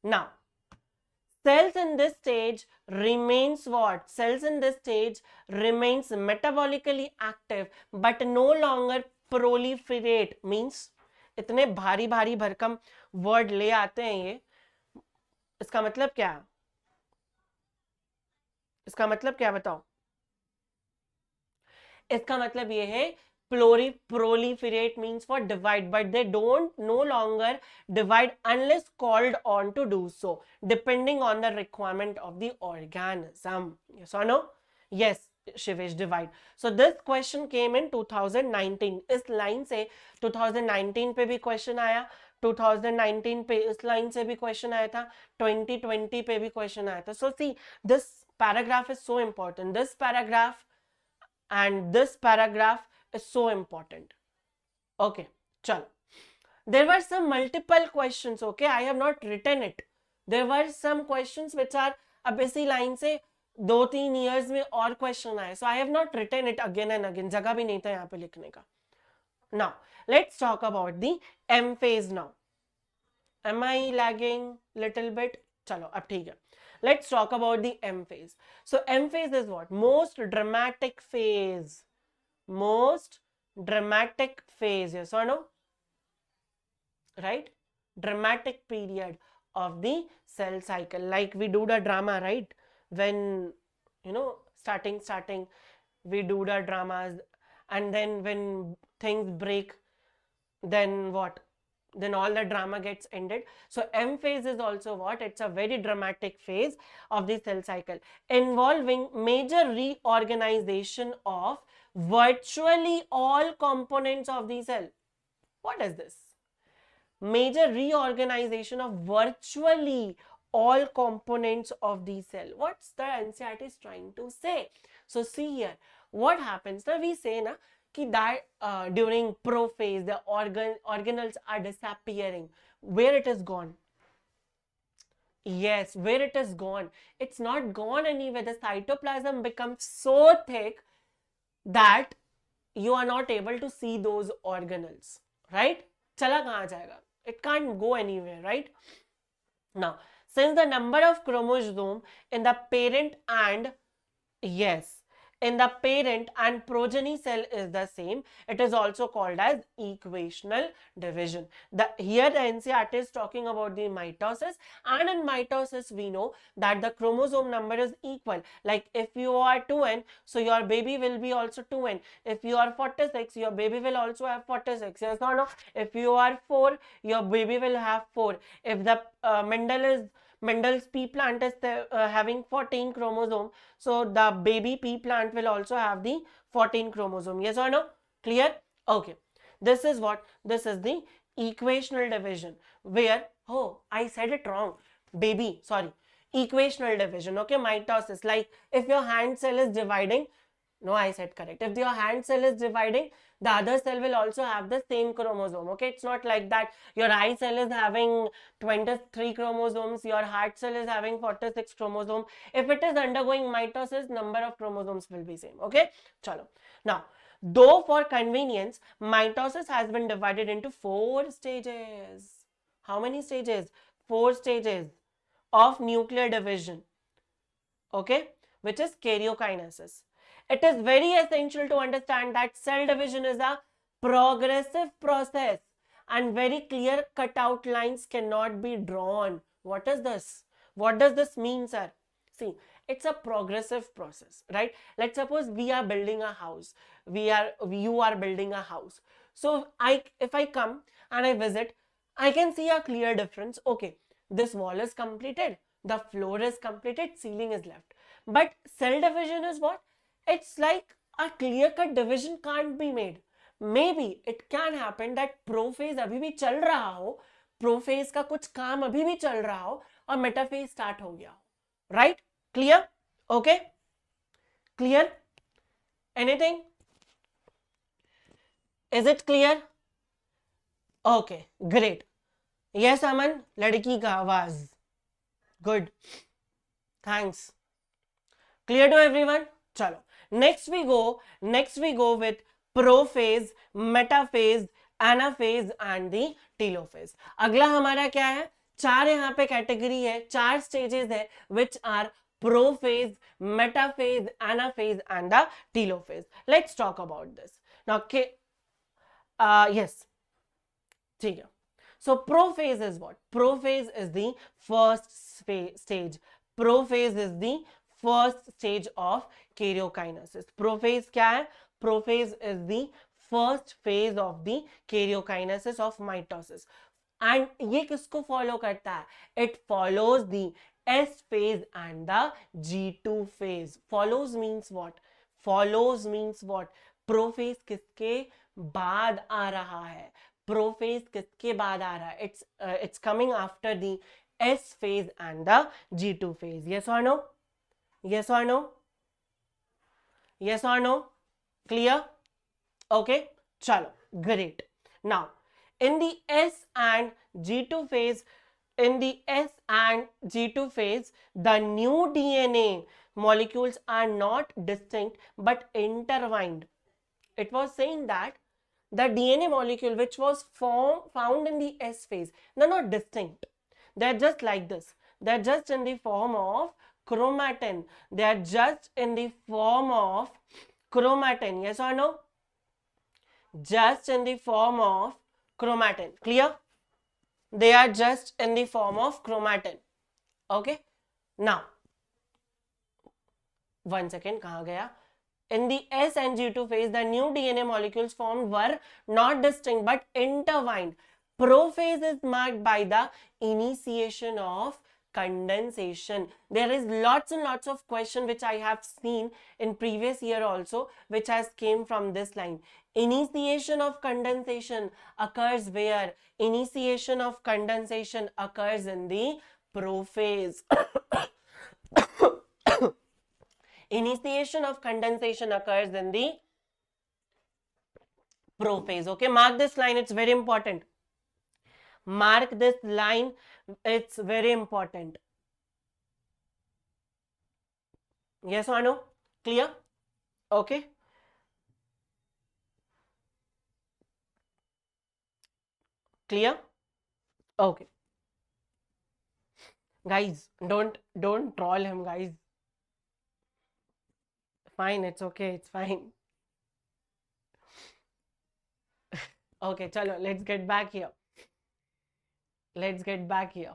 Now, cells in this stage remains what? Cells in this stage remains metabolically active but no longer proliferate. Means इतने भारी भारी भरकम word ले आते हैं ये, इसका मतलब क्या? इसका मतलब क्या बताओ? इसका मतलब ये है proliferate means for divide, but they don't no longer divide unless called on to do so, depending on the requirement of the organism. Yes or no? Yes, Shivesh, divide. So this question came in 2019. इस line से 2019 पे भी question आया, 2019 पे इस line से भी question आया था, 2020 पे भी क्वेश्चन आया था. So see, this paragraph is so important. This paragraph and this paragraph is so important. Okay, chalo. There were some multiple questions, okay? I have not written it. There were some questions which are अब इसी line से 2-3 years में और question आए. So I have not written it again and again. जगह भी नहीं था यहाँ पे लिखने का. Now, let's talk about the M phase now. Am I lagging little bit? चलो अब ठीक है. Let's talk about the M phase. So M phase is what? Most dramatic phase. Most dramatic phase, yes or no? Right? Dramatic period of the cell cycle. Like we do the drama, right? When, you know, starting, we do the dramas, and then when things break, then what? Then all the drama gets ended. So M phase is also what? It's a very dramatic phase of the cell cycle involving major reorganization of virtually all components of the cell. What is this? Major reorganization of virtually all components of the cell. What's the NCERT is trying to say? So see here, what happens now? We say na that during prophase the organelles are disappearing. Where it is gone? Yes, where it is gone? It's not gone anywhere. The cytoplasm becomes so thick that you are not able to see those organelles, right? Chala kahan jayega? It can't go anywhere, right? Now, since the number of chromosomes in the parent and in the parent and progeny cell is the same, it is also called as equational division. Here the NCERT is talking about the mitosis, and in mitosis we know that the chromosome number is equal. Like if you are 2n, so your baby will be also 2n. If you are 46, your baby will also have 46. Yes or no? If you are 4, your baby will have 4. If the Mendel's pea plant is having 14 chromosome, so the baby pea plant will also have the 14 chromosome. Yes or no? Clear? Okay. This is what? This is the equational division where, oh, I said it wrong. Equational division, okay? Mitosis. Like if your hand cell is dividing, No, I said correct. If your hand cell is dividing, the other cell will also have the same chromosome. Okay, it's not like that your eye cell is having 23 chromosomes, your heart cell is having 46 chromosomes. If it is undergoing mitosis, number of chromosomes will be same. Okay, chalo. Now, though for convenience, mitosis has been divided into 4 stages. How many stages? 4 stages of nuclear division. Okay, which is karyokinesis. It is very essential to understand that cell division is a progressive process and very clear cutout lines cannot be drawn. What is this? What does this mean, sir? See, it's a progressive process, right? Let's suppose we are building a house. You are building a house. So if I come and I visit, I can see a clear difference. Okay, this wall is completed, the floor is completed, ceiling is left. But cell division is what? It's like a clear-cut division can't be made. Maybe it can happen that prophase अभी भी चल रहा हो, prophase का कुछ काम अभी भी चल रहा हो और metaphase start हो गया हो. Right? Clear? Okay? Clear? Anything? Is it clear? Okay, great. Yes, Aman, लड़की का आवाज. Good. Thanks. Clear to everyone? Chalo. Next we go with prophase, metaphase, anaphase and the telophase. अगला हमारा क्या है? 4 यहाँ पे कैटेगरी है, 4 stages है, which are prophase, metaphase, anaphase and the telophase. Let's talk about this. Now, yes. ठीक है. So prophase is what? Prophase is the first stage. Prophase is the first stage of karyokinesis. Prophase क्या है? Prophase is the first phase of the karyokinesis of mitosis. And ये किसको follow करता है? It follows the S phase and the G2 phase. Follows means what? Follows means what? Prophase किसके बाद आ रहा है? Prophase किसके बाद आ रहा है? It's coming after the S phase and the G2 phase. Yes or no? Yes or no? Yes or no? Clear? Okay, chalo, great. Now, in the S and G2 phase, the new DNA molecules are not distinct but intertwined. It was saying that the DNA molecule which was found in the S phase, they're not distinct. They're just like this. They're just in the form of chromatin. They are just in the form of chromatin. Yes or no? Just in the form of chromatin. Clear? They are just in the form of chromatin. Okay? Now, 1 second, kahan gaya? In the S and G2 phase, the new DNA molecules formed were not distinct but intertwined. Prophase is marked by the initiation of condensation. There is lots and lots of questions which I have seen in previous year also, which has came from this line. Initiation of condensation occurs where? Initiation of condensation occurs in the prophase. Initiation of condensation occurs in the prophase. Okay, mark this line, it's very important. Mark this line, it's very important. Yes or no? Clear? Okay. Clear? Okay. Guys, don't troll him, guys. Fine, it's okay, it's fine. Okay, chalo, let's get back here. Let's get back here.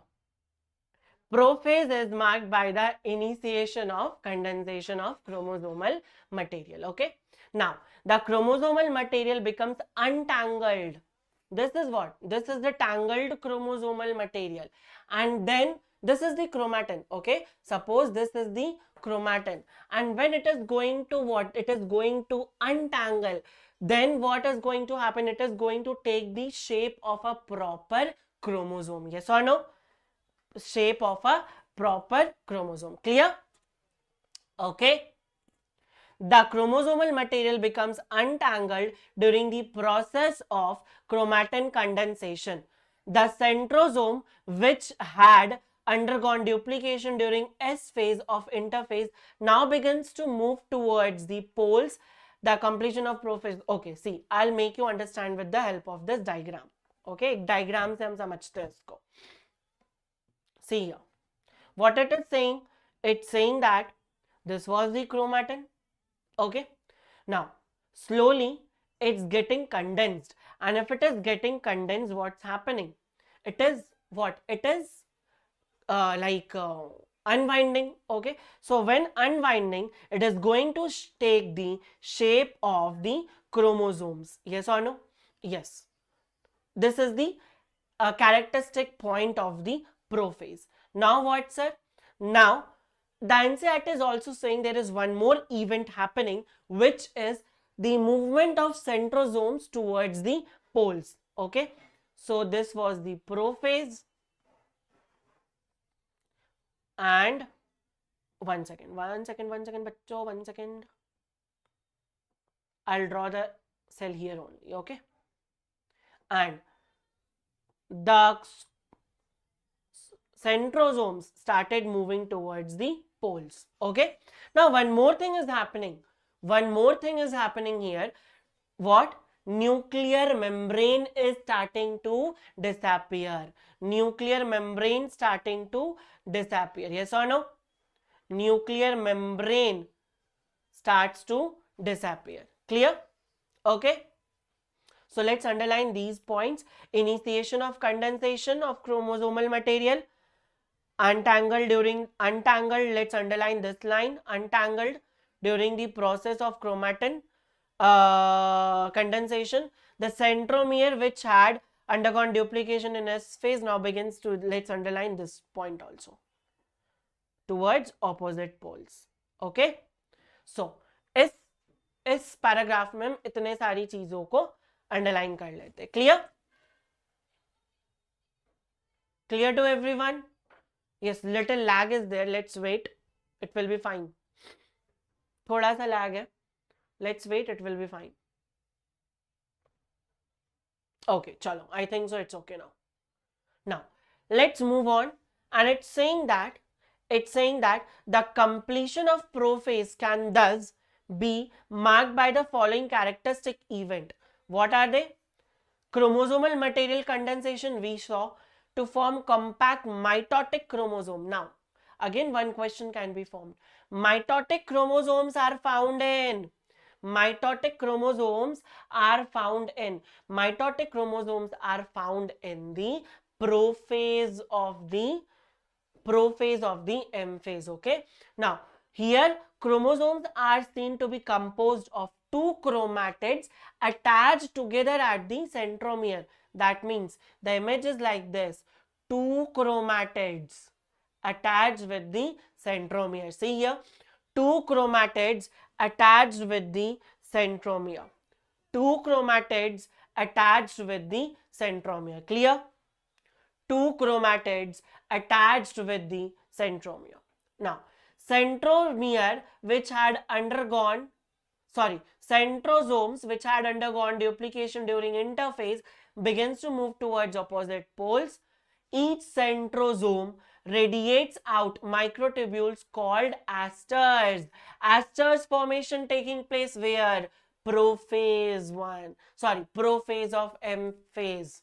Prophase is marked by the initiation of condensation of chromosomal material. Okay. Now, the chromosomal material becomes untangled. This is what? This is the tangled chromosomal material. And then this is the chromatin. Okay. Suppose this is the chromatin. And when it is going to what? It is going to untangle. Then what is going to happen? It is going to take the shape of a proper chromosome. Yes or no? Shape of a proper chromosome. Clear? Okay. the chromosomal material becomes untangled during the process of chromatin condensation. The centrosome, which had undergone duplication during S phase of interphase, now begins to move towards the poles. The completion of prophase. Okay, see, I'll make you understand with the help of this diagram. Okay, diagram से हम समझते हैं इसको. See here, what it is saying? It's saying that this was the chromatin. Okay, now slowly it's getting condensed, and if it is getting condensed, what's happening? It is what? It is unwinding. Okay, so when unwinding, it is going to take the shape of the chromosomes. Yes or no? Yes. This is the characteristic point of the prophase. Now what, sir? Now the NCERT is also saying there is one more event happening, which is the movement of centrosomes towards the poles. Okay, so this was the prophase, and one second, bachcho, 1 second. I'll draw the cell here only. Okay, and the centrosomes started moving towards the poles. Okay, now one more thing is happening. One more thing is happening here. What? Nuclear membrane is starting to disappear. Nuclear membrane starting to disappear. Yes or no? Nuclear membrane starts to disappear. Clear? Okay. So let's underline these points. Initiation of condensation of chromosomal material. Untangled, let's underline this line. Untangled during the process of chromatin condensation. The centromere, which had undergone duplication in S phase, now begins to, let's underline this point also, towards opposite poles. Okay, so इस paragraph में हम इतने सारी चीजों को underline कर लेते हैं. Clear to everyone? Yes, little lag is there. Let's wait. It will be fine. थोड़ा सा lag है. Let's wait. It will be fine. Okay, chalo. I think so. It's okay now. Now, let's move on. And it's saying that the completion of prophase can thus be marked by the following characteristic event. What are they? Chromosomal material condensation we saw to form compact mitotic chromosome. Now, again one question can be formed. Mitotic chromosomes are found in the prophase of the M phase. Okay, now here chromosomes are seen to be composed of two chromatids attached together at the centromere. That means the image is like this: two chromatids attached with the centromere. See here, two chromatids attached with the centromere. Two chromatids attached with the centromere. Clear? Two chromatids attached with the centromere. Now, centrosomes which had undergone duplication during interphase begins to move towards opposite poles. Each centrosome radiates out microtubules called asters. Asters formation taking place where? Prophase of M phase.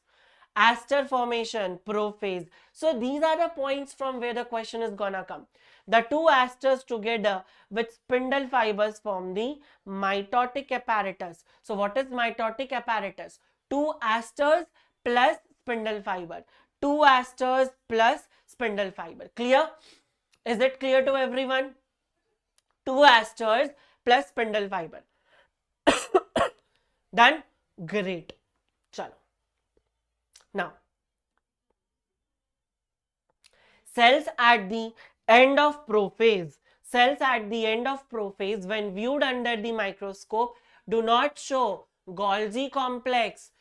Aster formation, prophase. So these are the points from where the question is gonna come. The two asters together with spindle fibers form the mitotic apparatus. So what is mitotic apparatus? Two asters plus spindle fiber. Two asters plus spindle fiber. Clear? Is it clear to everyone? Two asters plus spindle fiber. Done? Great. Chalo. Now, cells at the end of prophase, when viewed under the microscope, do not show Golgi complex,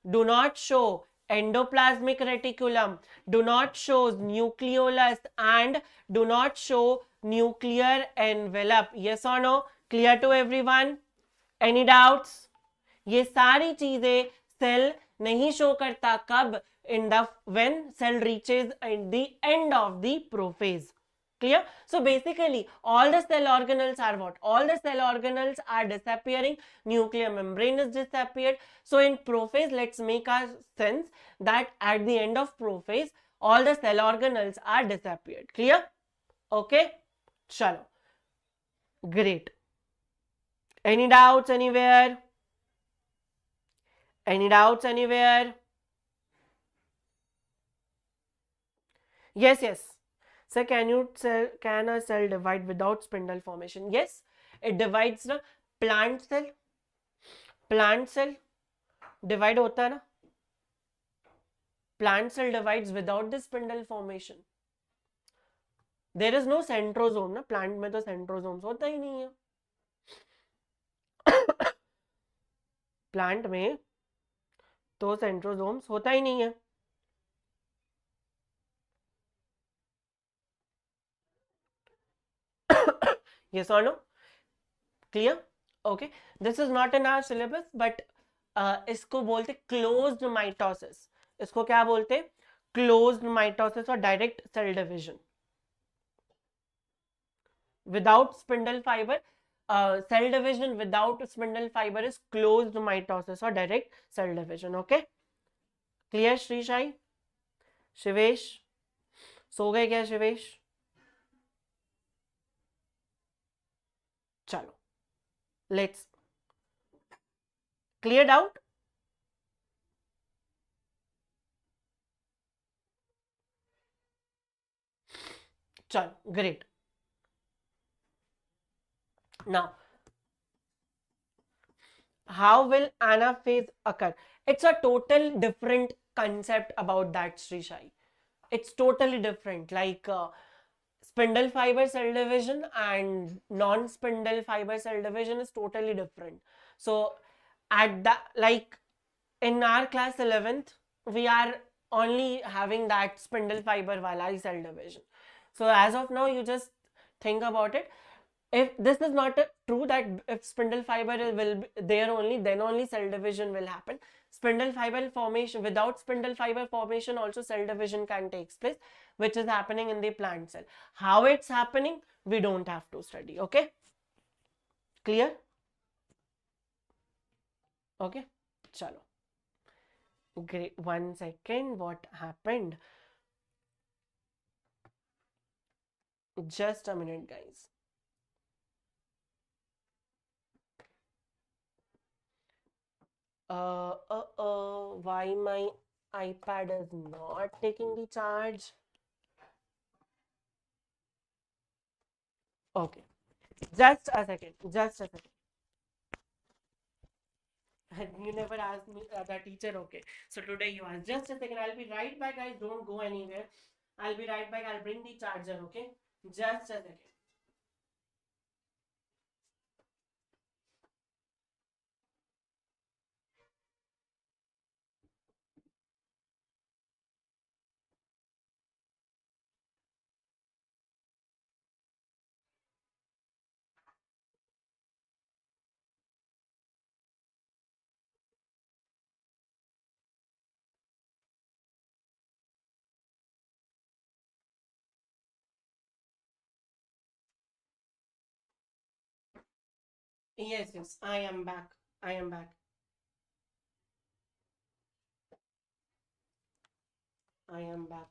do not show endoplasmic reticulum, do not show nucleolus, and do not show nuclear envelope. Yes or no? Clear to everyone? Any doubts? ये सारी चीजें cell नहीं show करता कब? In the when cell reaches at the end of the prophase. Clear? So basically all the cell organelles are what? All the cell organelles are disappearing. Nuclear membrane is disappeared. So in prophase, let's make our sense that at the end of prophase all the cell organelles are disappeared. Clear? Okay, chalo, great. Any doubts anywhere? Any doubts anywhere? Yes. Sir, can a cell divide without spindle formation? Yes, it divides na. Plant cell divide hota hai na. Plant cell divides without the spindle formation. There is no centrosome na. Plant में तो centrosomes होता ही नहीं है. Plant में तो centrosomes होता ही नहीं है. Yes or no? Clear? Okay. This is not in our syllabus, but इसको बोलते closed mitosis. इसको क्या बोलते? Closed mitosis or direct cell division. Without spindle fiber, cell division without spindle fiber is closed mitosis or direct cell division. Okay? Clear, Shri Shai? Shivesh सो गए क्या शिवेश? चलो, let's clear doubt. चलो, great. Now, how will anaphase occur? It's a total different concept about that, Sri Shai. It's totally different. Like spindle fiber cell division and non-spindle fiber cell division is totally different. So at that, like in our class 11th, we are only having that spindle fiber wala cell division. So as of now, you just think about it. If this is not true that if spindle fiber will be there only, then only cell division will happen. Spindle fiber formation, without spindle fiber formation also cell division can take place, which is happening in the plant cell. How it's happening, we don't have to study. Okay, clear? Okay, chalo. Great. 1 second, what happened? Just a minute, guys. Why my iPad is not taking the charge? Okay, just a second. You never asked me, the teacher. Okay, so today you asked. Just a second, I'll be right back, guys. Don't go anywhere. I'll be right back. I'll bring the charger. Okay, just a second. Yes, I am back. I am back. I am back.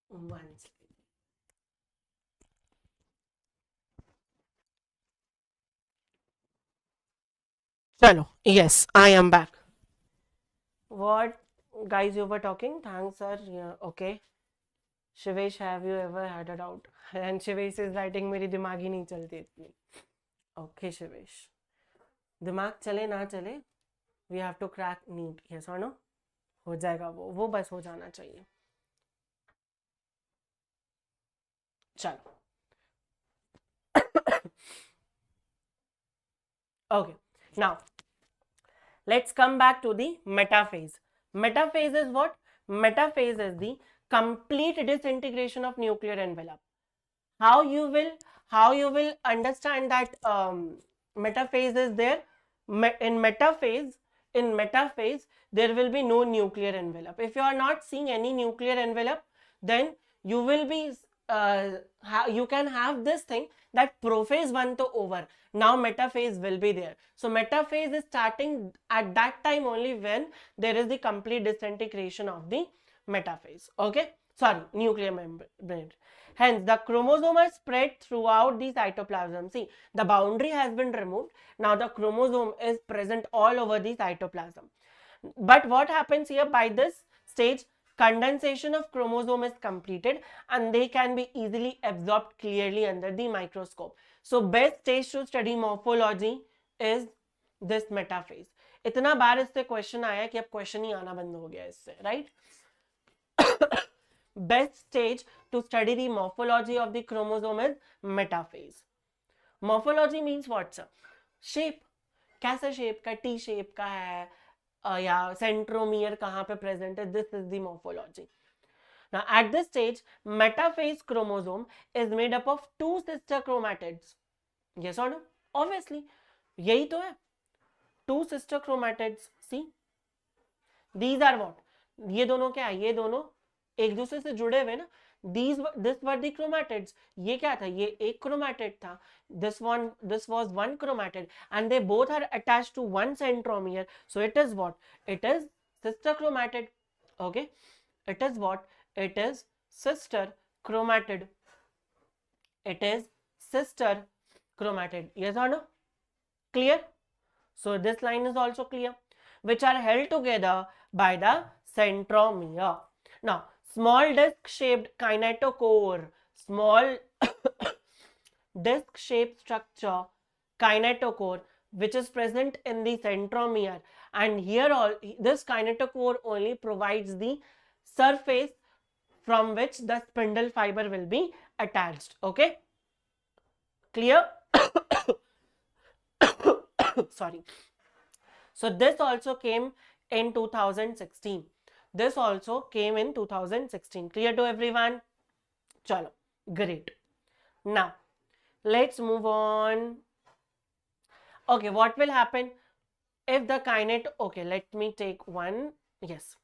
One second. Chalo. Yes, I am back. What, guys, you were talking? Thanks, sir. Yeah, okay. Shivesh, have you ever had a doubt? And Shivesh is writing, मेरी दिमाग ही नहीं चलती इतनी. Okay, Shivesh. दिमाग चले ना चले, we have to crack NEET. Yes or no? हो जाएगा वो बस हो जाना चाहिए. चलो. Okay, now let's come back to the metaphase. Metaphase is what? Metaphase is the complete disintegration of nuclear envelope. How you will understand that metaphase is there? In metaphase there will be no nuclear envelope. If you are not seeing any nuclear envelope, then you will be you can have this thing that prophase 1 to over. Now metaphase will be there. So metaphase is starting at that time only when there is the complete disintegration of the metaphase. Okay, sorry, nuclear membrane. Hence, the chromosome are spread throughout the cytoplasm. See, the boundary has been removed. Now, the chromosome is present all over the cytoplasm. But what happens here? By this stage, condensation of chromosome is completed and they can be easily absorbed clearly under the microscope. So, best stage to study morphology is this metaphase. इतना बार इससे question आया कि अब question ही आना बंद हो गया इससे, right? Best stage to study the morphology of the chromosome is metaphase. Morphology means what, sir? Shape. कैसा shape का? T shape का है या centromere कहाँ पे present है? This is the morphology. Now at this stage, metaphase chromosome is made up of two sister chromatids. Yes or no? Obviously. यही तो है. Two sister chromatids. See? These are what? ये दोनों क्या है? ये दोनों एक दूसरे से जुड़े हुए ना. This were the chromatids. ये क्या था? ये एक chromatid था. This was one chromatid and they both are attached to one centromere. So it is what? It is sister chromatid. Okay. It is what? It is sister chromatid. It is sister chromatid. Yes or no? Clear? So this line is also clear. Which are held together by the centromere. Now, small disc-shaped kinetochore, small disc-shaped structure, kinetochore, which is present in the centromere, and here all this kinetochore only provides the surface from which the spindle fiber will be attached. Okay, clear? Sorry. So this also came in 2016. This also came in 2016. Clear to everyone? Chalo, great. Now, let's move on. Okay, what will happen if the okay, let me take one. Yes.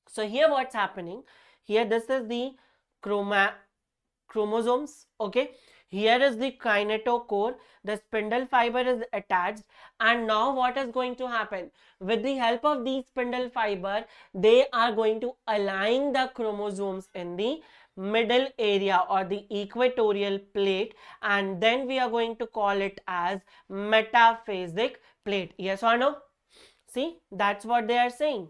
So here what's happening? Here this is the chromosomes. Okay. Here is the kinetochore, the spindle fiber is attached, and now what is going to happen? With the help of the spindle fiber, they are going to align the chromosomes in the middle area or the equatorial plate, and then we are going to call it as metaphasic plate. Yes or no? See, that's what they are saying.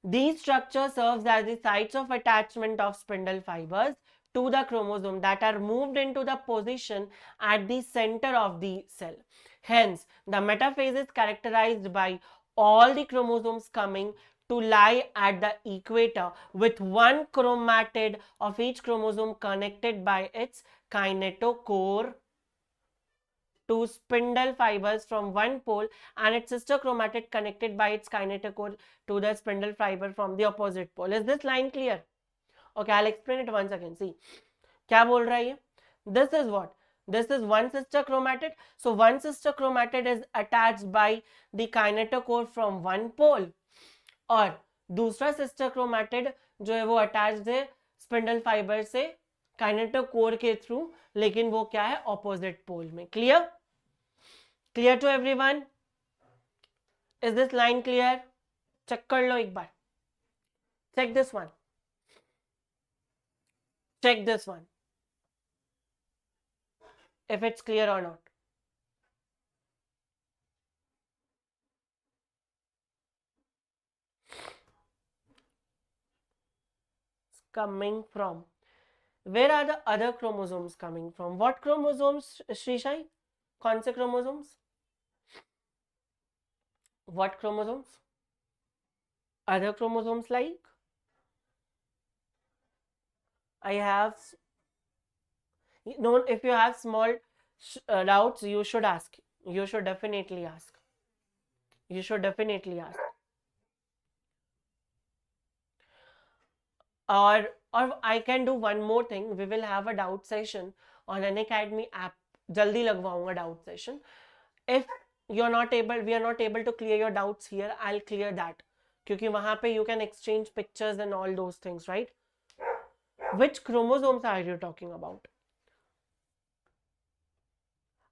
These structures serves as the sites of attachment of spindle fibers to the chromosome that are moved into the position at the center of the cell. Hence, the metaphase is characterized by all the chromosomes coming to lie at the equator with one chromatid of each chromosome connected by its kinetochore to spindle fibers from one pole and its sister chromatid connected by its kinetochore to the spindle fiber from the opposite pole. Is this line clear? Okay, I'll explain it once again. See, क्या बोल रहा है ये? This is what? This is one sister chromatid. So one sister chromatid is attached by the kinetochore from one pole, और दूसरा sister chromatid जो है वो attached है spindle fiber से kinetochore के through, लेकिन वो क्या है? Opposite pole में. Clear? Clear to everyone? Is this line clear? Check कर लो एक बार. Check this one. Check this one. If it's clear or not. It's coming from. Where are the other chromosomes coming from? What chromosomes, Shrishai? कौन से chromosomes? What chromosomes? Other chromosomes like, I have, no, if you have small doubts, you should ask. You should definitely ask. You should definitely ask. Or I can do one more thing. We will have a doubt session on Unacademy app. Jaldi lagvaunga doubt session. If we are not able to clear your doubts here, I'll clear that. क्योंकि वहां पे you can exchange pictures and all those things, right? Which chromosomes are you talking about?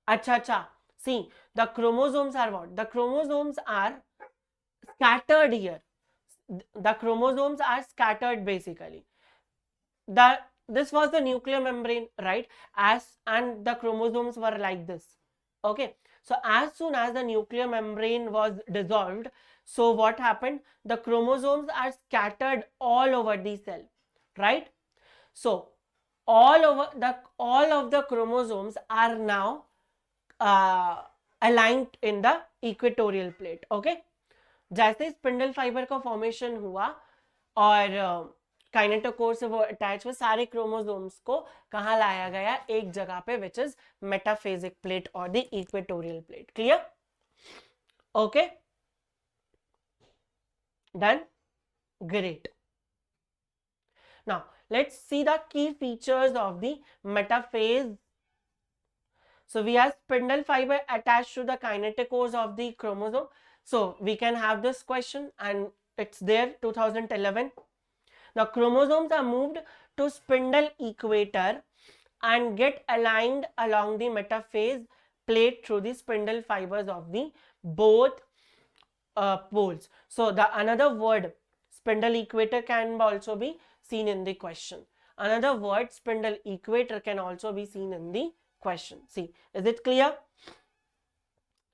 Acha. See, the chromosomes are what? The chromosomes are scattered here. The chromosomes are scattered basically. This was the nuclear membrane, right? And the chromosomes were like this. Okay. So as soon as the nuclear membrane was dissolved, so what happened? The chromosomes are scattered all over the cell, right? So all of the chromosomes are now aligned in the equatorial plate. Okay. जैसे spindle fibre का formation हुआ और kinetochore से वो attach हुए, सारे chromosomes को कहाँ लाया गया? एक जगह पे, विच इज मेटाफेजिक प्लेट और the equatorial plate. Clear? Okay, done, great. Now let's see the key features of the metaphase. So we have spindle fiber attached to the kinetocores of the chromosome. So we can have this question, and it's there, 2011. The chromosomes are moved to spindle equator and get aligned along the metaphase plate through the spindle fibers of the both poles. So the another word spindle equator can also be seen in the question. Another word spindle equator can also be seen in the question. See, is it clear?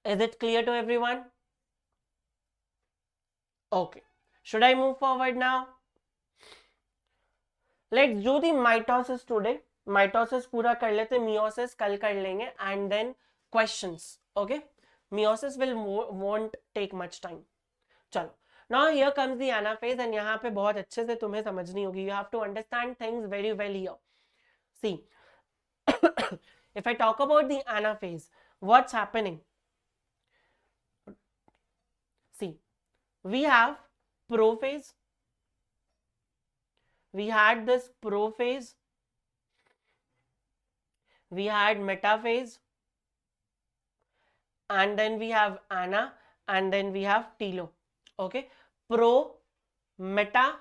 Is it clear to everyone? Okay. Should I move forward now? Let's do the mitosis today. Mitosis पूरा कर लेते, meiosis कल कर लेंगे, and then questions. Okay? Meiosis won't take much time. चलो. Now here comes the anaphase, and यहाँ पे बहुत अच्छे से तुम्हें समझनी होगी. You have to understand things very well here. See, if I talk about the anaphase, what's happening? See, we have prophase. We had this prophase. We had metaphase. And then we have ana. And then we have telo. Okay. Pro, meta,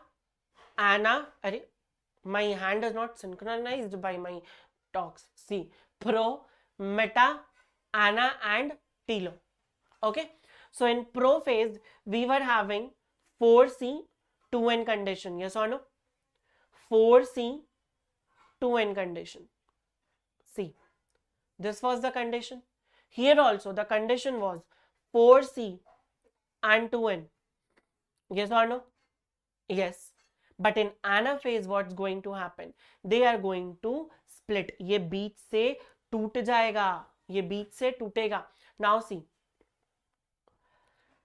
ana. My hand is not synchronized by my talks. See. Pro, meta, ana and telo. Okay. So in prophase, we were having 4C, 2N condition. Yes or no? 4C, 2N condition. See, this was the condition. Here also the condition was 4C and 2N. Yes or no? Yes. But in anaphase, what's going to happen? They are going to split. ये बीच से टूट जाएगा. ये बीच से टूटेगा. Now see.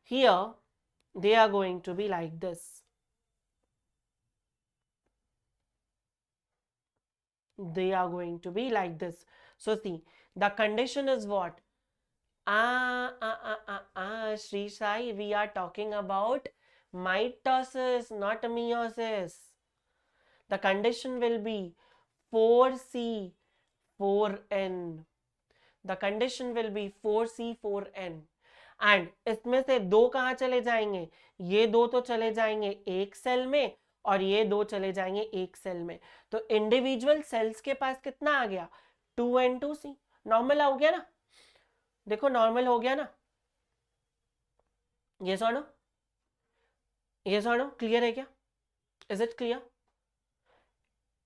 Here, they are going to be like this. They are going to be like this. So see, the condition is what? Shri Sai, we are talking about mitosis, not meiosis. The condition will be 4C, 4N. The condition will be 4C, 4N. And इसमें से दो कहाँ चले जाएंगे? ये दो तो चले जाएंगे एक सेल में और ये दो चले जाएंगे एक सेल में. तो इंडिविजुअल सेल्स के पास कितना आ गया? 2N2C. नॉर्मल हो गया ना? देखो नॉर्मल हो गया ना? यस और नो? यस और नो? क्लियर है क्या? Is it clear?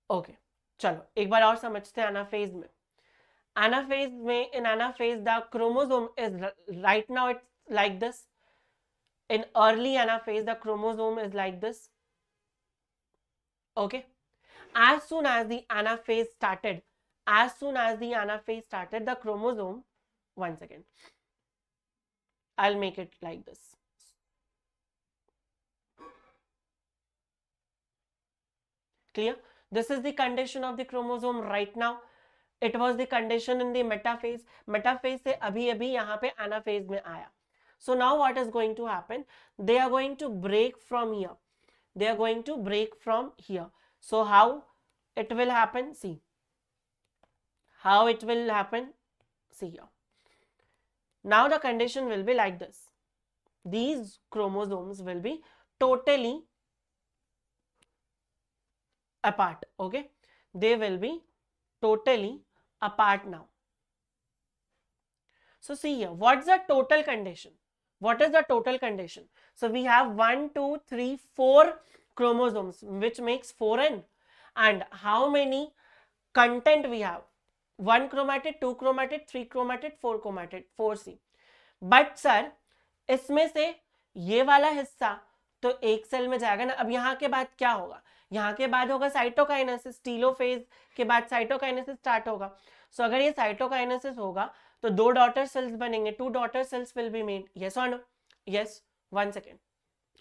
ओके, चलो एक बार और समझते हैं एनाफेज में. Anaphase में, in anaphase the chromosome is right now it's like this. In early anaphase the chromosome is like this. Okay. As soon as the anaphase started, the chromosome, one second, I'll make it like this. Clear? This is the condition of the chromosome right now. It was the condition in the metaphase. Metaphase से अभी अभी यहाँ पे anaphase में आया. So now what is going to happen? They are going to break from here. They are going to break from here. So how it will happen? See. How it will happen? See here. Now the condition will be like this. These chromosomes will be totally apart. Okay. They will be totally apart now. So see here, what's the total condition? What is the total condition? So we have 1, 2, 3, 4 chromosomes, which makes 4n. And how many content we have? 1 chromatid, 2 chromatid, 3 chromatid, 4 chromatid, 4c. But sir, इसमें से ये वाला हिस्सा तो एक cell में जाएगा ना. अब यहाँ के बाद क्या होगा? यहाँ के बाद होगा साइटोकाइनेसिस. टीलोफेज के बाद साइटोकाइनेसिस स्टार्ट होगा. सो अगर ये साइटोकाइनेसिस होगा तो 2 डॉटर सेल्स बनेंगे. 2 daughter cells will be made. Yes और no? Yes. 1 second.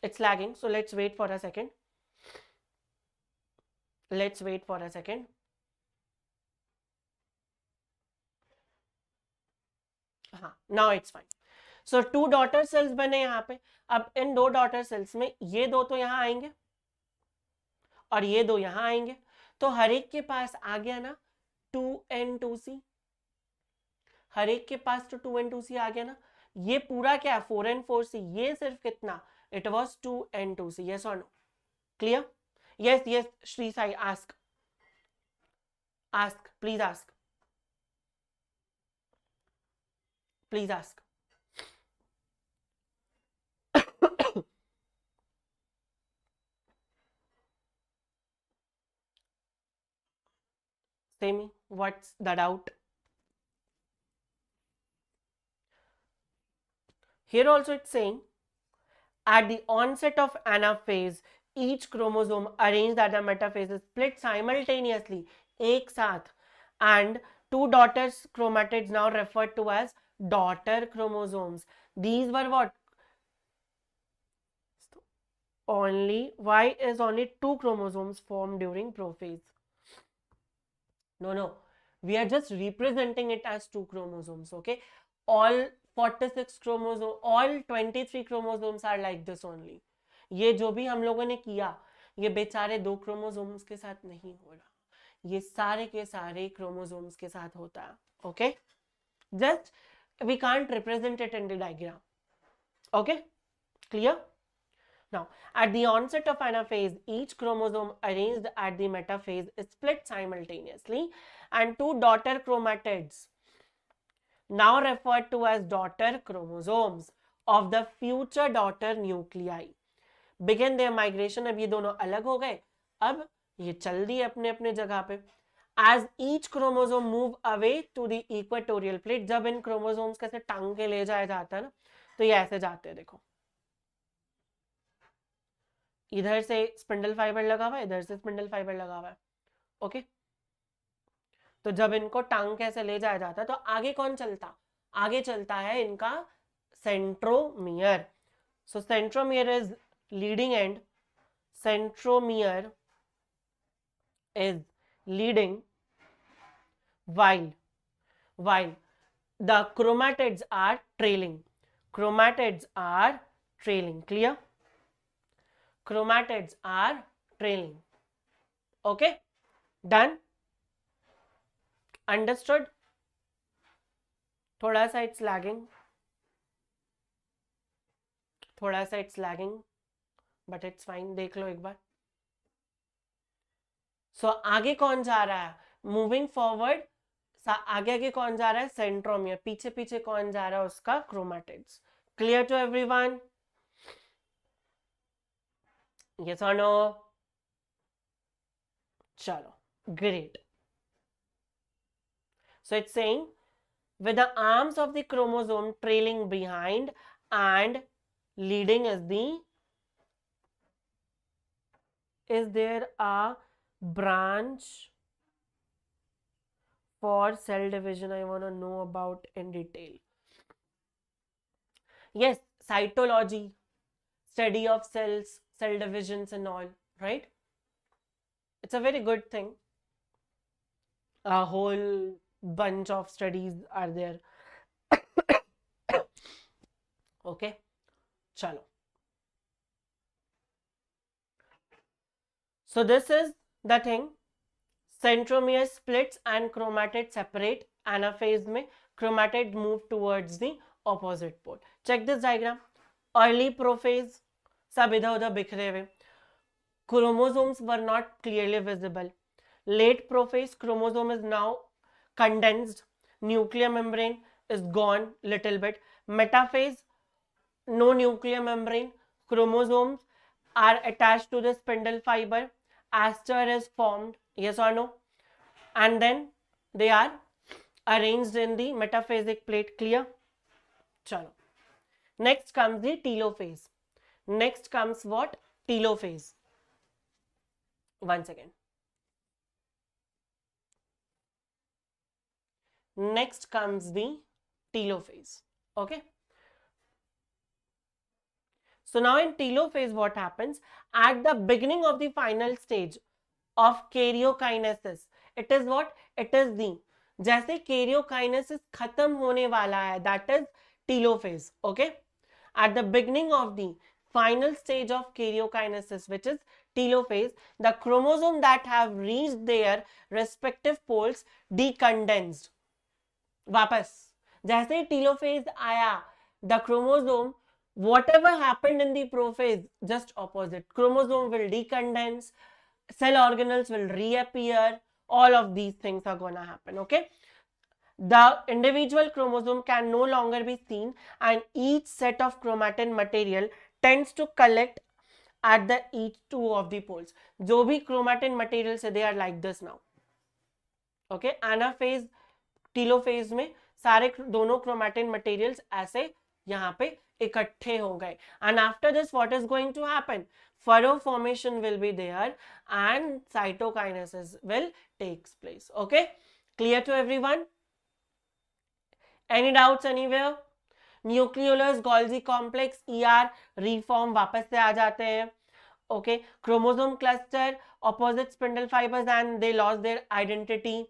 It's lagging, so let's wait for a second. Let's wait for a second. हाँ, now it's fine. So 2 daughter sales बने यहाँ पे. अब इन 2 daughter sales में ये 2 तो यहाँ आएंगे और ये 2 यहाँ आएंगे. तो हर एक के पास आ गया ना 2n2c. हर एक के पास तो 2n2c आ गया ना. ये पूरा क्या है? 4n4c. ये सिर्फ कितना? It was 2n2c. Yes or no? Clear? Yes, yes. Shri Sai, ask. Ask. Please ask. Please ask. Say me, what's the doubt? Here also it's saying, at the onset of anaphase, each chromosome arranged at the metaphase is split simultaneously, एक साथ, and 2 daughter chromatids now referred to as daughter chromosomes. These were what? Why is only 2 chromosomes formed during prophase? No. We are just representing it as 2 chromosomes, okay? All 46 chromosomes, all 23 chromosomes are like this only. ये जो भी हम लोगों ने किया, ये बेचारे 2 chromosomes के साथ नहीं हो रहा. ये सारे के सारे chromosomes के साथ होता है, okay? Just we can't represent it in the diagram, okay? Clear? Now, at the onset of anaphase, each chromosome arranged at the metaphase is split simultaneously, and 2 daughter chromatids, now referred to as daughter chromosomes of the future daughter nuclei, begin their migration. अब ये दोनों अलग हो गए, अब ये चल दिए अपने अपने जगह पे. As each chromosome move away to the equatorial plate, जब इन chromosomes कैसे टांग के ले जाया जाता है ना, तो ये ऐसे जाते हैं. देखो, इधर से स्पिंडल फाइबर लगा हुआ है, इधर से स्पिंडल फाइबर लगा हुआ है, ओके? तो जब इनको टांग कैसे ले जाया जाता है, तो आगे कौन चलता? आगे चलता है इनका centromere. So centromere is leading and. Centromere is leading while the chromatids are trailing. Chromatids are trailing. Clear? Chromatids are trailing. Okay? Done? Understood? थोड़ा सा it's lagging. थोड़ा सा it's lagging. But it's fine. देख लो एक बार. So आगे कौन जा रहा है? Moving forward, आगे आगे कौन जा रहा है? सेंट्रोमियर. पीछे पीछे कौन जा रहा है? उसका chromatids. Clear to everyone? Yes or no? Chalo. Great. So it's saying, with the arms of the chromosome trailing behind and leading is there a branch for cell division? I want to know about in detail. Yes, cytology, study of cells, cell divisions and all, right? It's a very good thing. A whole bunch of studies are there. Okay, chalo. So this is the thing. Centromere splits and chromatid separate. Anaphase में chromatid move towards the opposite pole. Check this diagram. Early prophase, सब इधर उधर बिखरे हुए. Chromosomes were not clearly visible. Late prophase, chromosome is now condensed. Nuclear membrane is gone little bit. Metaphase, no nuclear membrane. Chromosomes are attached to the spindle fiber. Aster is formed, yes or no? And then they are arranged in the metaphasic plate. Clear? Chalo. Next comes the telophase. Next comes what? Telophase. Once again. Next comes the telophase. Okay. So now in telophase, what happens? At the beginning of the final stage of karyokinesis, it is what? It is the, जैसे karyokinesis खत्म होने वाला है, that is telophase. Okay. At the beginning of the final stage of karyokinesis, which is telophase, the chromosome that have reached their respective poles decondensed. वापस जैसे telophase आया, the chromosome, whatever happened in the prophase, just opposite. Chromosome will decondense, cell organelles will reappear, all of these things are gonna happen. Okay. The individual chromosome can no longer be seen, and each set of chromatin material tends to collect at the each two of the poles. जो भी chromatin materials है, they are like this now. Okay, anaphase, telophase में सारे दोनों chromatin materials ऐसे यहाँ पे इकट्ठे हो गए. And after this, what is going to happen? Furrow formation will be there and cytokinesis will take place. Okay, clear to everyone? Any doubts anywhere? Nucleolus Golgi complex ER reform वापस से आ जाते हैं. Okay, chromosome cluster, opposite spindle fibers, and they lost their identity.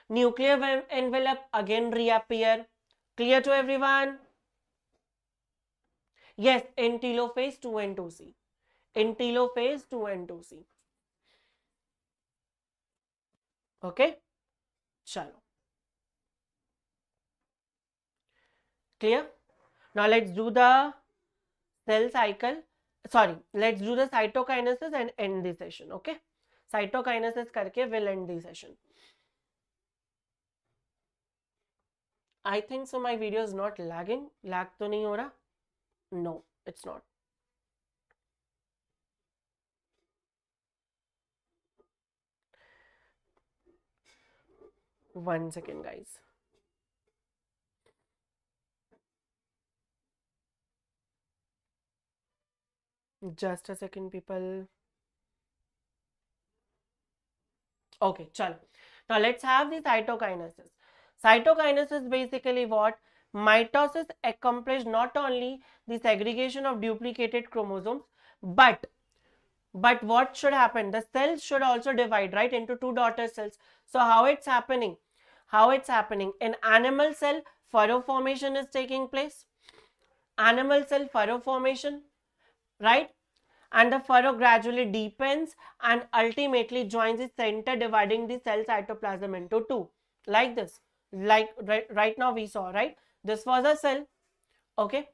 Nuclear envelope again reappear. Clear to everyone? Yes, in telophase 2 and 2C. In telophase 2 and 2C. Okay, chalo. Clear? Now let's do the cell cycle. Sorry, let's do the cytokinesis and end the session. Okay, cytokinesis करके we'll end the session. I think so. My video is not lagging. Lag तो नहीं हो रहा? No, it's not. One second, guys. Just a second, people. Okay, chalo. Now let's have the cytokinesis. Cytokinesis basically what? Mitosis accomplished not only the segregation of duplicated chromosomes, but what should happen? The cells should also divide, right, into two daughter cells. So how it's happening? How it's happening? In animal cell, furrow formation is taking place. Animal cell furrow formation, right? And the furrow gradually deepens and ultimately joins the center, dividing the cell cytoplasm into two, like this. Like right now we saw, right? This was a cell. Okay,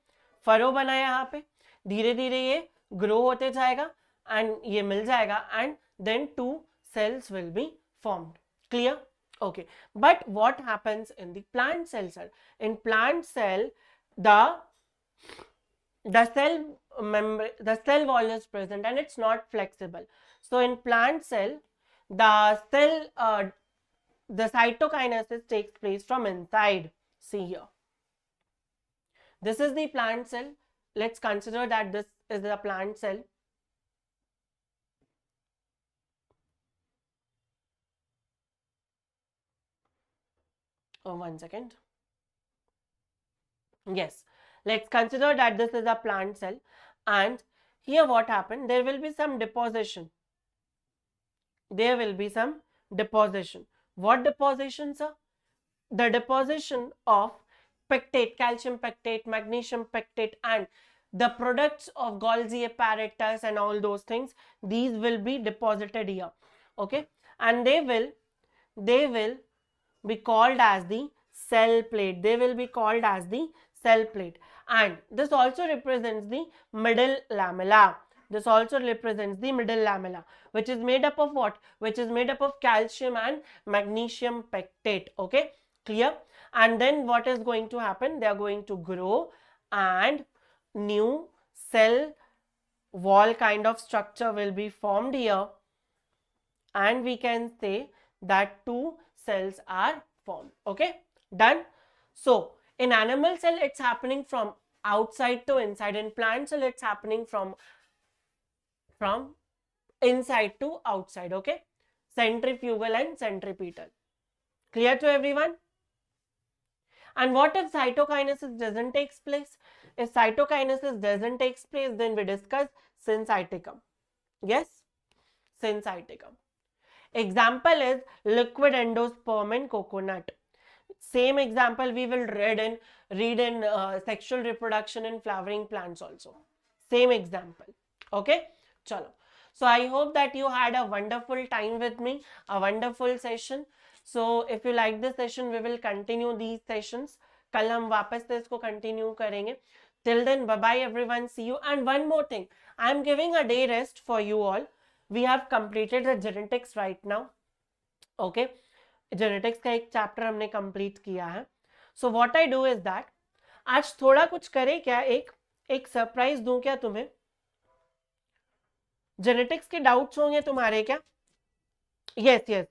furrow बना यहाँ पे, धीरे धीरे ये grow होते जाएगा and ये मिल जाएगा, and then two cells will be formed. Clear? Okay, but what happens in the plant cell, sir? In plant cell, the cell wall is present and it's not flexible. So in plant cell, the cytokinesis takes place from inside. See here. This is the plant cell. Let's consider that this is the plant cell. Oh, one second. Yes, let's consider that this is a plant cell, and here what happened? There will be some deposition. there will be some deposition. What deposition, sir? The deposition of pectate, calcium pectate, magnesium pectate, and the products of Golgi apparatus and all those things, these will be deposited here. Okay, and they will be called as the cell plate. They will be called as the cell plate. And this also represents the middle lamella. This also represents the middle lamella, which is made up of what? Which is made up of calcium and magnesium pectate. Okay, clear? And then what is going to happen? They are going to grow and new cell wall kind of structure will be formed here, and we can say that two cells are formed. Okay, done. So in animal cell it's happening from outside to inside. In plant cell it's happening from inside to outside. Okay, centrifugal and centripetal. Clear to everyone? And what if cytokinesis doesn't take place? If cytokinesis doesn't take place, then we discuss syncyticum. Yes, syncyticum. Example is liquid endosperm in coconut. Same example we will read in sexual reproduction in flowering plants also. Same example. Okay, chalo. So I hope that you had a wonderful time with me, a wonderful session. So if you like this session, we will continue these sessions. कल हम वापस से इसको continue करेंगे. Till then, bye bye everyone. See you. And one more thing, I am giving a day rest for you all. We have completed the genetics right now. Okay, genetics का एक chapter हमने complete किया है. So what I do is that आज थोड़ा कुछ करें क्या, एक सरप्राइज दूं क्या तुम्हें? जेनेटिक्स के डाउट्स होंगे तुम्हारे क्या? Yes yes,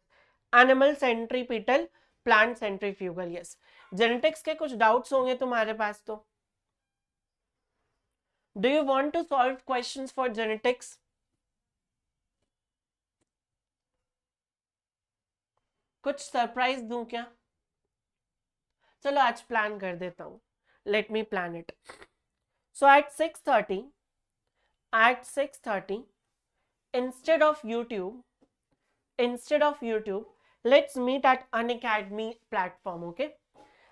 animal centripetal, plant centrifugal. Yes, genetics के कुछ डाउट्स होंगे तुम्हारे पास. तो do you want to solve questions for genetics? कुछ सरप्राइज दूं क्या? चलो आज प्लान कर देता हूं. Let me plan it. So at 6:30 instead of YouTube, let's meet at Unacademy platform. Okay,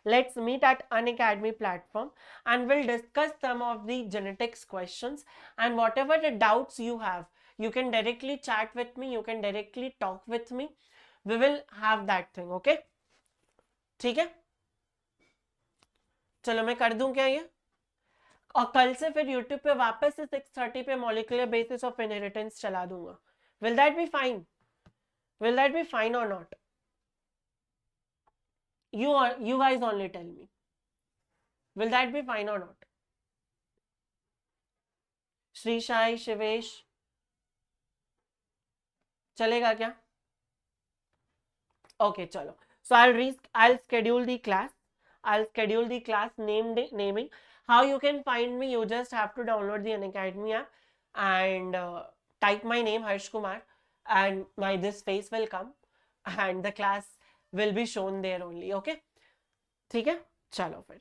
let's meet at Unacademy platform and we'll discuss some of the genetics questions, and whatever the doubts you have, you can directly chat with me, you can directly talk with me. We will have that thing. Okay, ठीक है? चलो मैं कर दूं क्या ये? और कल से फिर YouTube पे वापस से 6:30 पे मॉलिक्यूलर बेसिस ऑफ इनहेरिटेंस चला दूंगा. Will that be fine? Will that be fine or not? You guys only tell me. Will that be fine or not? Shri Sai, Shivesh, चलेगा क्या? Okay, चलो. So I'll schedule the class. I'll schedule the class naming. How you can find me? You just have to download the Unacademy app and type my name Harsh Kumar, and this face will come and the class will be shown there only. Okay, ठीक है? चलो फिर.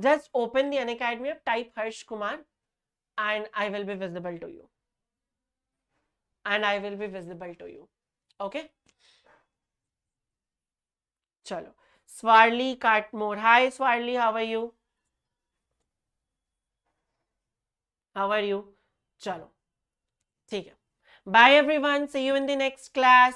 Just open the Unacademy app, type Harsh Kumar, and I will be visible to you. Okay. चलो. Swarli Catmore. Hi Swarli, how are you? चलो, ठीक है. Bye everyone. See you in the next class.